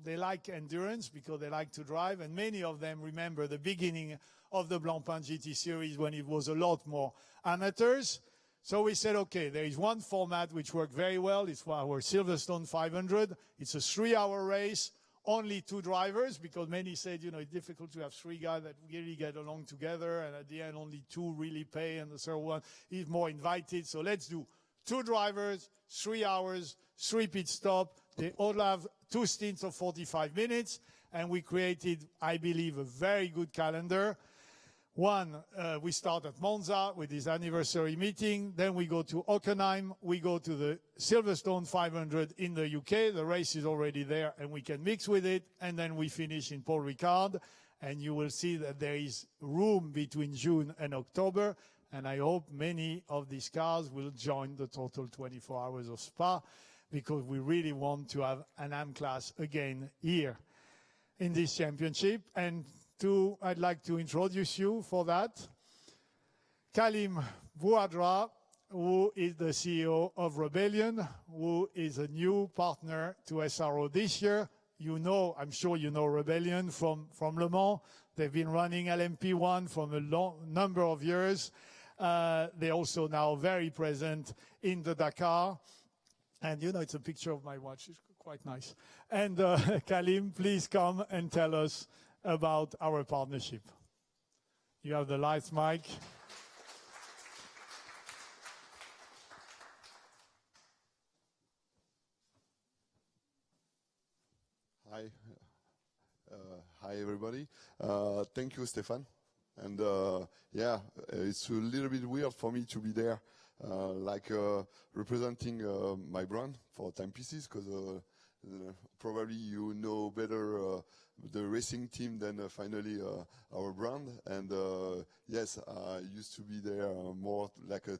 they like endurance because they like to drive, and many of them remember the beginning of the Blancpain GT series when it was a lot more amateurs. So we said, okay, there is one format which worked very well. It's our Silverstone 500. It's a 3-hour race, only 2 drivers, because many said, it's difficult to have 3 guys that really get along together, and at the end only 2 really pay, and the third one is more invited. So let's do 2 drivers, 3 hours, 3 pit stop. They all have 2 stints of 45 minutes, and we created, I believe, a very good calendar. One, we start at Monza with this anniversary meeting. Then we go to Hockenheim. We go to the Silverstone 500 in the UK. The race is already there, and we can mix with it. And then we finish in Paul Ricard. And you will see that there is room between June and October. And I hope many of these cars will join the total 24 hours of Spa, because we really want to have an AM class again here in this championship. And I'd like to introduce you for that, Kalim Vuadra, who is the CEO of Rebellion, who is a new partner to SRO this year. I'm sure you know Rebellion from Le Mans, They've been running LMP1 for a long number of years. They're also now very present in the Dakar. And you know, it's a picture of my watch. It's quite nice. And Kalim, please come and tell us about our partnership. You have the live mic. Hi. Hi, everybody. Thank you, Stephane. And yeah, it's a little bit weird for me to be there, representing my brand for timepieces, because probably you know better the racing team than finally our brand. And yes, I used to be there more like a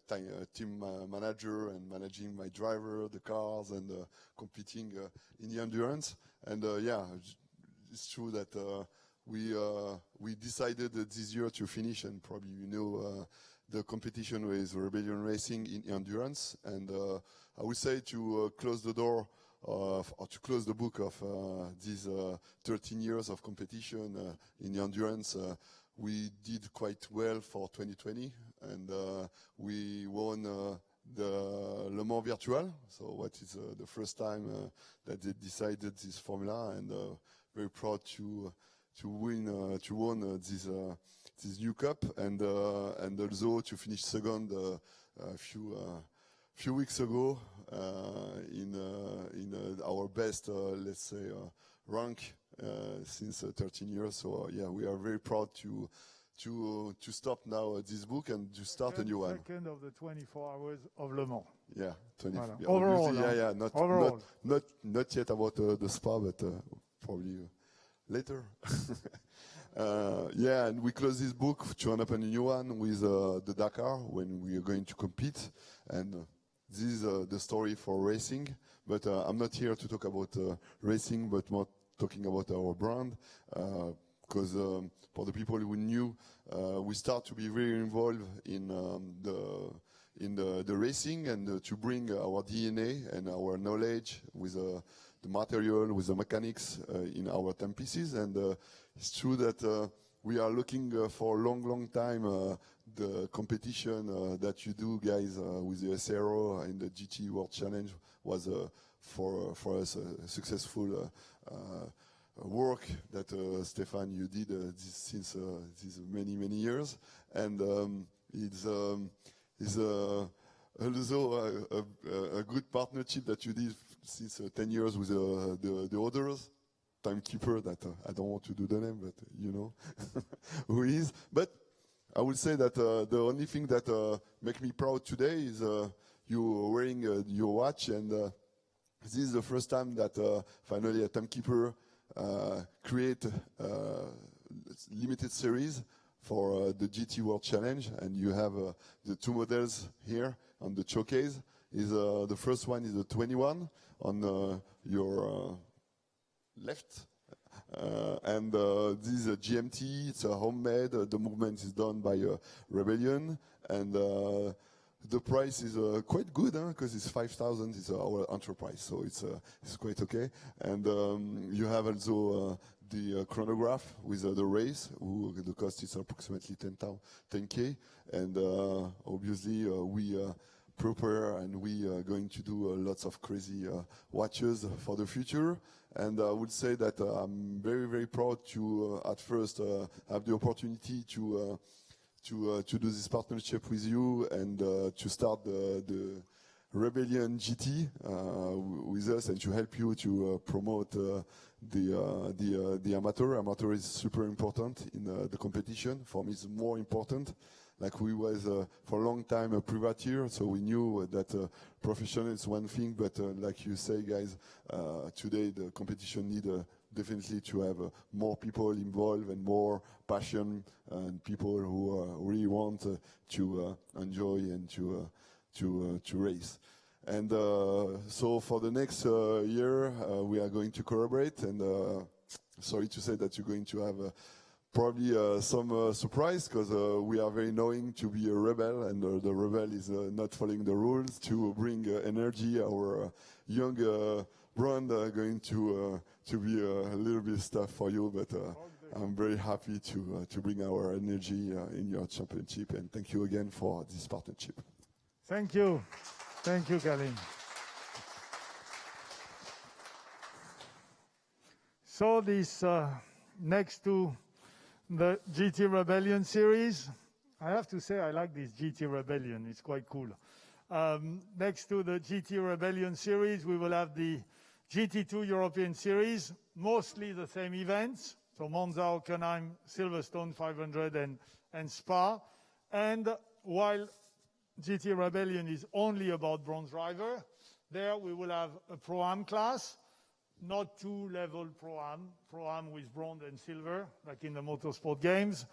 team manager and managing my driver, the cars, and competing in the endurance. And yeah, it's true that we decided this year to finish, and probably you know the competition with Rebellion Racing in endurance. And I would say to close the door or to close the book of these 13 years of competition in endurance. We did quite well for 2020, and we won the Le Mans Virtual. So what is the first time that they decided this formula, and very proud to win to won this new cup, and also to finish second a few weeks ago in our best let's say rank since 13 years. So yeah, we are very proud to stop now this book and to start a new one. Second of the 24 hours of Le Mans. Yeah, 24. Voilà. Yeah, Overall, yeah, not yet about the Spa, but probably later. Yeah, and we close this book to open a new one with the Dakar, when we are going to compete. And this is the story for racing. But I'm not here to talk about racing, but more talking about our brand. Because for the people who knew, we start to be very involved in the racing, and to bring our DNA and our knowledge with the material, with the mechanics in our timepieces. And it's true that we are looking for a long time the competition that you do, guys, with the SRO and the GT World Challenge was for us a successful work that Stephane, you did since these many years. And it's also a good partnership that you did since 10 years with the others timekeeper that I don't want to do the name, but you know who he is. But I would say that the only thing that make me proud today is you wearing your watch, and this is the first time that finally a timekeeper create limited series for the GT World Challenge. And you have the two models here on the showcase. Is the first one is the 21 on your left, and this is a GMT. It's a homemade. The movement is done by Rebellion, and the price is quite good, because it's 5,000. It's our enterprise, so it's quite okay. And you have also the chronograph with the race. The cost is approximately 10K, and obviously we prepare, and we are going to do lots of crazy watches for the future. And I would say that I'm very proud to at first have the opportunity to do this partnership with you, and to start the Rebellion GT with us, and to help you to promote the amateur. Amateur is super important in the competition. For me, it's more important. Like we was for a long time a privateer, so we knew that professional is one thing, but like you say, guys, today the competition need definitely to have more people involved and more passion, and people who really want to enjoy and to race. And so for the next year, we are going to collaborate, and sorry to say that you're going to have probably some surprise, because we are very knowing to be a rebel, and the rebel is not following the rules, to bring energy. Our young brand going to be a little bit stuff for you, but I'm very happy to bring our energy in your championship, and thank you again for this partnership. Thank you. Thank you, Kalim. So this next to the GT Rebellion series, I have to say I like this GT Rebellion. It's quite cool. Next to the GT Rebellion series, we will have the GT2 European Series, mostly the same events. So Monza, Hockenheim, Silverstone 500 and Spa. And while GT Rebellion is only about bronze driver, there we will have a Pro-Am class, not two-level Pro-Am, Pro-Am with bronze and silver, like in the Motorsport Games.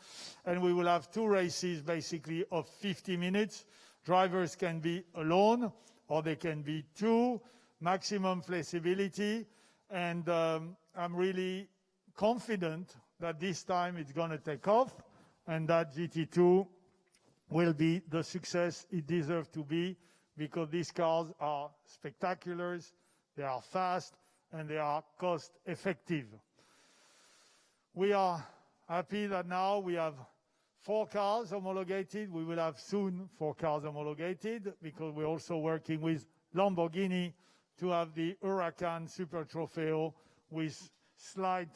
And we will have two races, basically, of 50 minutes. Drivers can be alone, or they can be two, maximum flexibility. And I'm really confident that this time it's going to take off, and that GT2 will be the success it deserves to be, because these cars are spectacular, they are fast, and they are cost effective. We are happy that now we have 4 cars homologated. We will have soon 4 cars homologated, because we're also working with Lamborghini to have the Huracan Super Trofeo with slight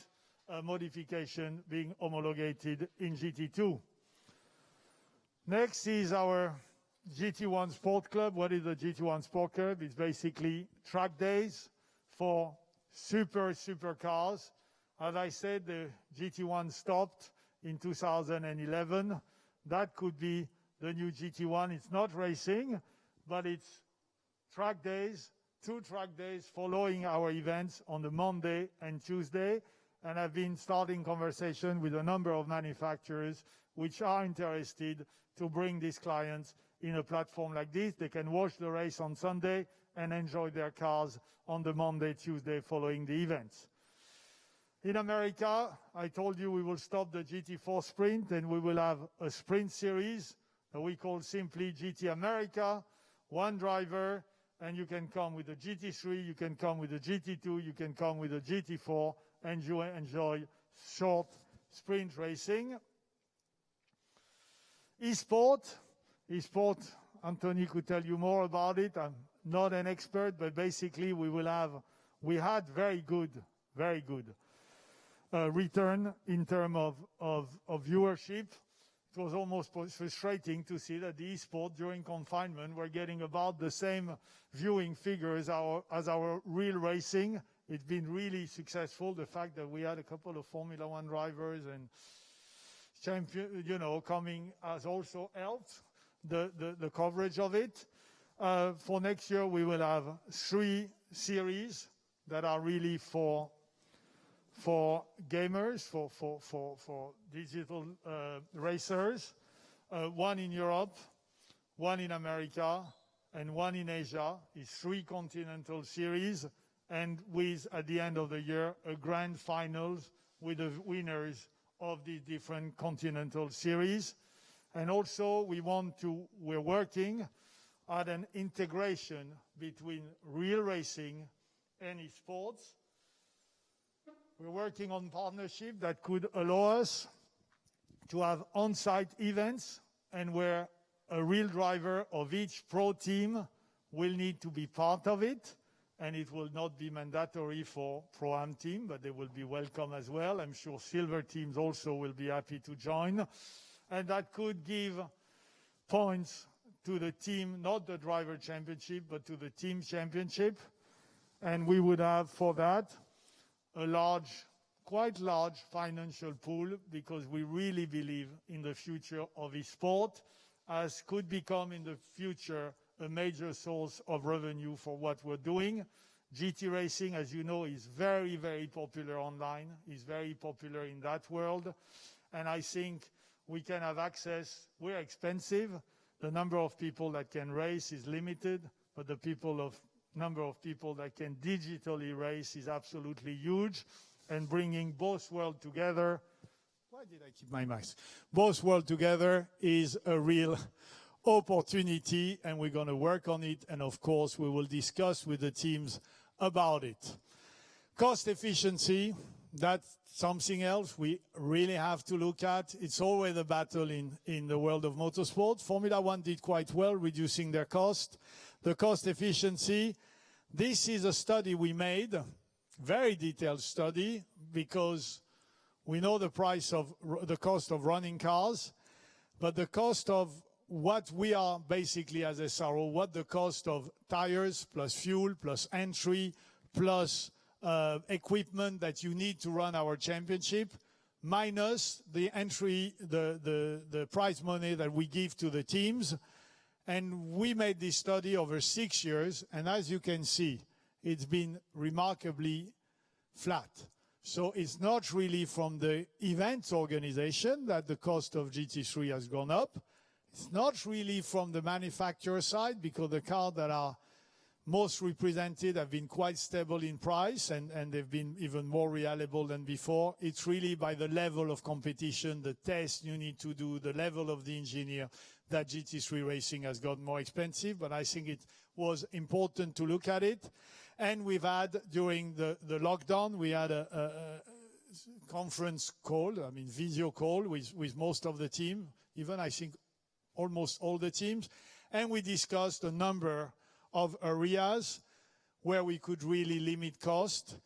modification being homologated in GT2. Next is our Gt1 Sport Club. What is the Gt1 Sport Club? It's basically track days for super cars. As I said, the GT1 stopped in 2011. That could be the new GT1. It's not racing, but it's track days, 2 track days following our events on the Monday and Tuesday. And I've been starting conversation with a number of manufacturers which are interested to bring these clients in a platform like this. They can watch the race on Sunday and enjoy their cars on the Monday, Tuesday following the events. In America, I told you we will stop the GT4 Sprint, and we will have a sprint series that we call simply GT America, 1 driver, and you can come with a GT3, you can come with a GT2, you can come with a GT4, and you enjoy short sprint racing. Esport, Anthony could tell you more about it. I'm not an expert, but basically we had very good return in terms of viewership. It was almost frustrating to see that the esport during confinement were getting about the same viewing figures as our real racing. It's been really successful. The fact that we had a couple of Formula One drivers and champion, coming has also helped the coverage of it. For next year, we will have 3 series that are really for gamers, for digital racers. 1 in Europe, 1 in America, and 1 in Asia. It's 3 continental series, and with, at the end of the year, a grand finals with the winners of the different continental series. And also we're working at an integration between real racing and esports. We're working on partnership that could allow us to have on-site events, and where a real driver of each pro team will need to be part of it. And it will not be mandatory for Pro-Am team, but they will be welcome as well. I'm sure silver teams also will be happy to join. And that could give points to the team, not the driver championship, but to the team championship. And we would have for that a quite large financial pool, because we really believe in the future of esport, as could become in the future a major source of revenue for what we're doing. GT racing, as you know, is very popular online, is very popular in that world. And I think we can have access. We're expensive. The number of people that can race is limited, but the number of people that can digitally race is absolutely huge. And bringing both worlds together, why did I keep my mic? Both worlds together is a real opportunity, and we're going to work on it. And of course, we will discuss with the teams about it. Cost efficiency, That's something else we really have to look at. It's always a battle in the world of motorsport. Formula One did quite well, reducing their cost. The cost efficiency, this is a study we made, very detailed study, because we know the cost of running cars, but the cost of what we are basically as SRO, what the cost of tires plus fuel plus entry plus equipment that you need to run our championship, minus the entry, the prize money that we give to the teams. And we made this study over 6 years, and as you can see, it's been remarkably flat. So it's not really from the events organization that the cost of GT3 has gone up. It's not really from the manufacturer side, because the cars that are most represented have been quite stable in price, and they've been even more reliable than before. It's really by the level of competition, the test you need to do, the level of the engineer, that GT3 racing has got more expensive. But I think it was important to look at it. And we've had, during the lockdown, we had a conference call, video call with most of the team, even I think almost all the teams. And we discussed a number of areas where we could really limit cost.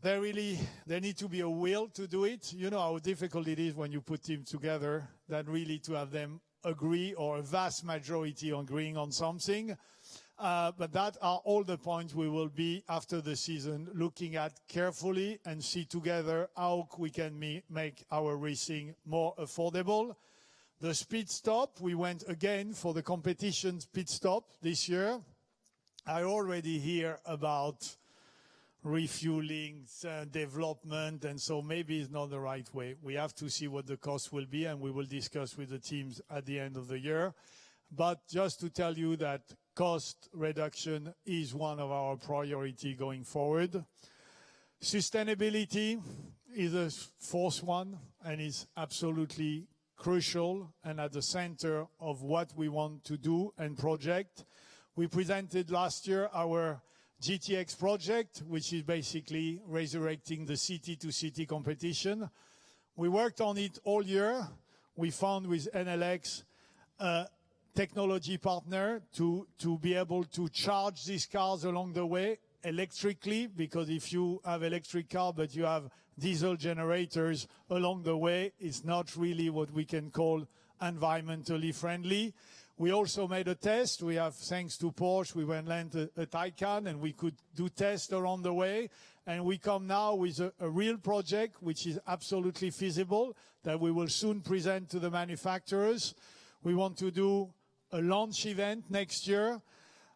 There need to be a will to do it. You know how difficult it is when you put teams together, that really to have them agree, or a vast majority agreeing on something. But that are all the points we will be, after the season, looking at carefully and see together how we can make our racing more affordable. The speed stop, we went again for the competition pit stop this year. I already hear about refueling, development, and so maybe it's not the right way. We have to see what the cost will be, and we will discuss with the teams at the end of the year. But just to tell you that cost reduction is one of our priority going forward. Sustainability is a fourth one, and is absolutely crucial and at the center of what we want to do and project. We presented last year our GTX project, which is basically resurrecting the city-to-city competition. We worked on it all year. We found with NLX a technology partner to be able to charge these cars along the way electrically, because if you have electric car but you have diesel generators along the way, it's not really what we can call environmentally friendly. We also made a test. We have, thanks to Porsche, we went lent a Taycan, and we could do tests around the way. And we come now with a real project, which is absolutely feasible, that we will soon present to the manufacturers. We want to do a launch event next year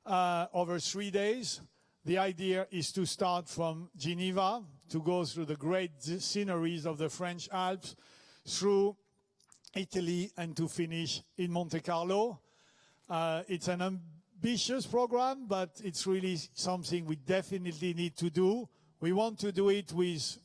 over 3 days. The idea is to start from Geneva, to go through the great sceneries of the French Alps, through Italy, and to finish in Monte Carlo. It's an ambitious program, but it's really something we definitely need to do. We want to do it with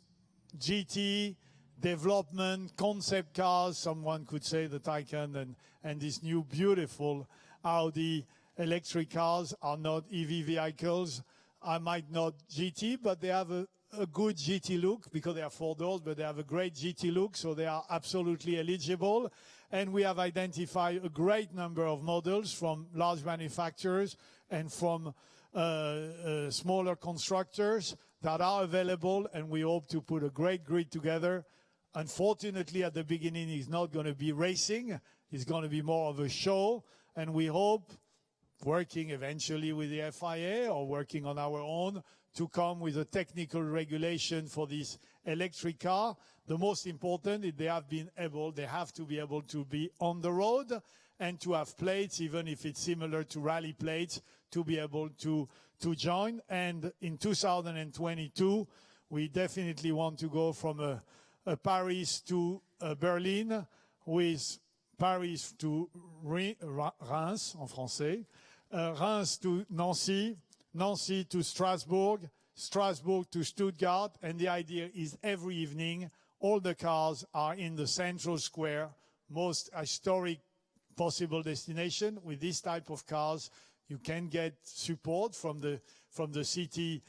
GT, development, concept cars, someone could say the Taycan, and this new beautiful Audi electric cars are not EV vehicles. I might not GT, but they have a good GT look, because they are 4 doors, but they have a great GT look, so they are absolutely eligible. And we have identified a great number of models from large manufacturers and from smaller constructors that are available, and we hope to put a great grid together. Unfortunately, at the beginning, it's not going to be racing. It's going to be more of a show, and we hope, working eventually with the FIA or working on our own, to come with a technical regulation for this electric car. The most important is they have to be able to be on the road and to have plates, even if it's similar to rally plates, to be able to join. And in 2022, we definitely want to go from a Paris to Berlin, with Paris to Reims, en français, Reims to Nancy, Nancy to Strasbourg, Strasbourg to Stuttgart, and the idea is every evening all the cars are in the central square, most historic possible destination. With this type of cars, you can get support from the city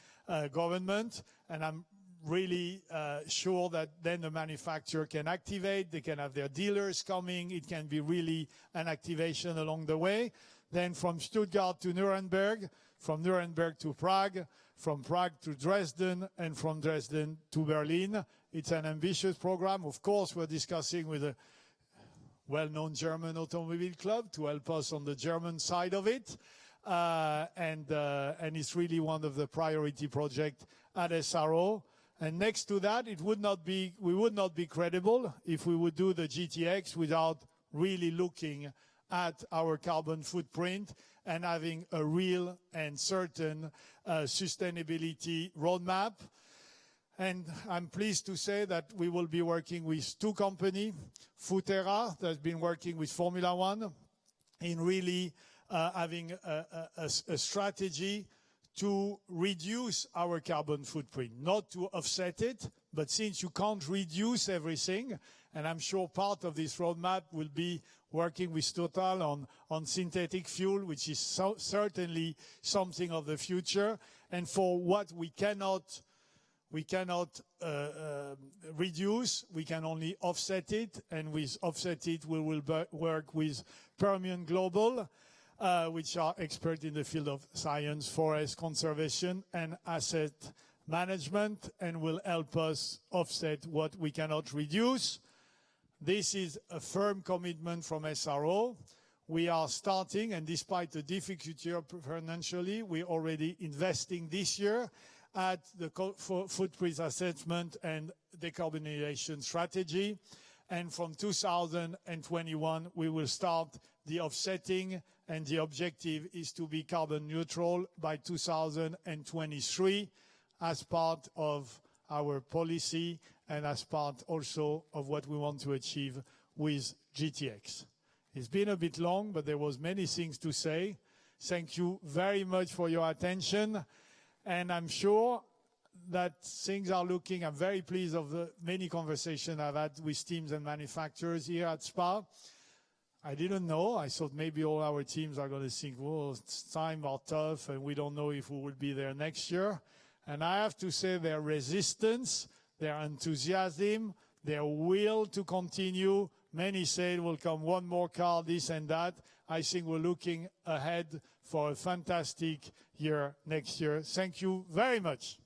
government, and I'm really sure that then the manufacturer can activate, they can have their dealers coming, it can be really an activation along the way. Then from Stuttgart to Nuremberg, from Nuremberg to Prague, from Prague to Dresden, and from Dresden to Berlin. It's an ambitious program. Of course, we're discussing with a well-known German automobile club to help us on the German side of it. And it's really one of the priority projects at SRO. And next to that, we would not be credible if we would do the GTX without really looking at our carbon footprint and having a real and certain sustainability roadmap. And I'm pleased to say that we will be working with two companies, Futera, that's been working with Formula One, in really having a strategy to reduce our carbon footprint, not to offset it, but since you can't reduce everything, and I'm sure part of this roadmap will be working with Total on synthetic fuel, which is certainly something of the future. And for what we cannot reduce, we can only offset it, and with offset it, we will work with Permian Global, which are experts in the field of science, forest conservation, and asset management, and will help us offset what we cannot reduce. This is a firm commitment from SRO. We are starting, and despite the difficult year financially, we're already investing this year at the footprint assessment and decarbonization strategy. And from 2021, we will start the offsetting, and the objective is to be carbon neutral by 2023 as part of our policy and as part also of what we want to achieve with GTX. It's been a bit long, but there was many things to say. Thank you very much for your attention. And I'm sure that things are looking, I'm very pleased of the many conversations I've had with teams and manufacturers here at Spa. I didn't know. I thought maybe all our teams are going to think, well, times are tough and we don't know if we will be there next year. And I have to say their resistance, their enthusiasm, their will to continue. Many say it will come one more car, this and that. I think we're looking ahead for a fantastic year next year. Thank you very much.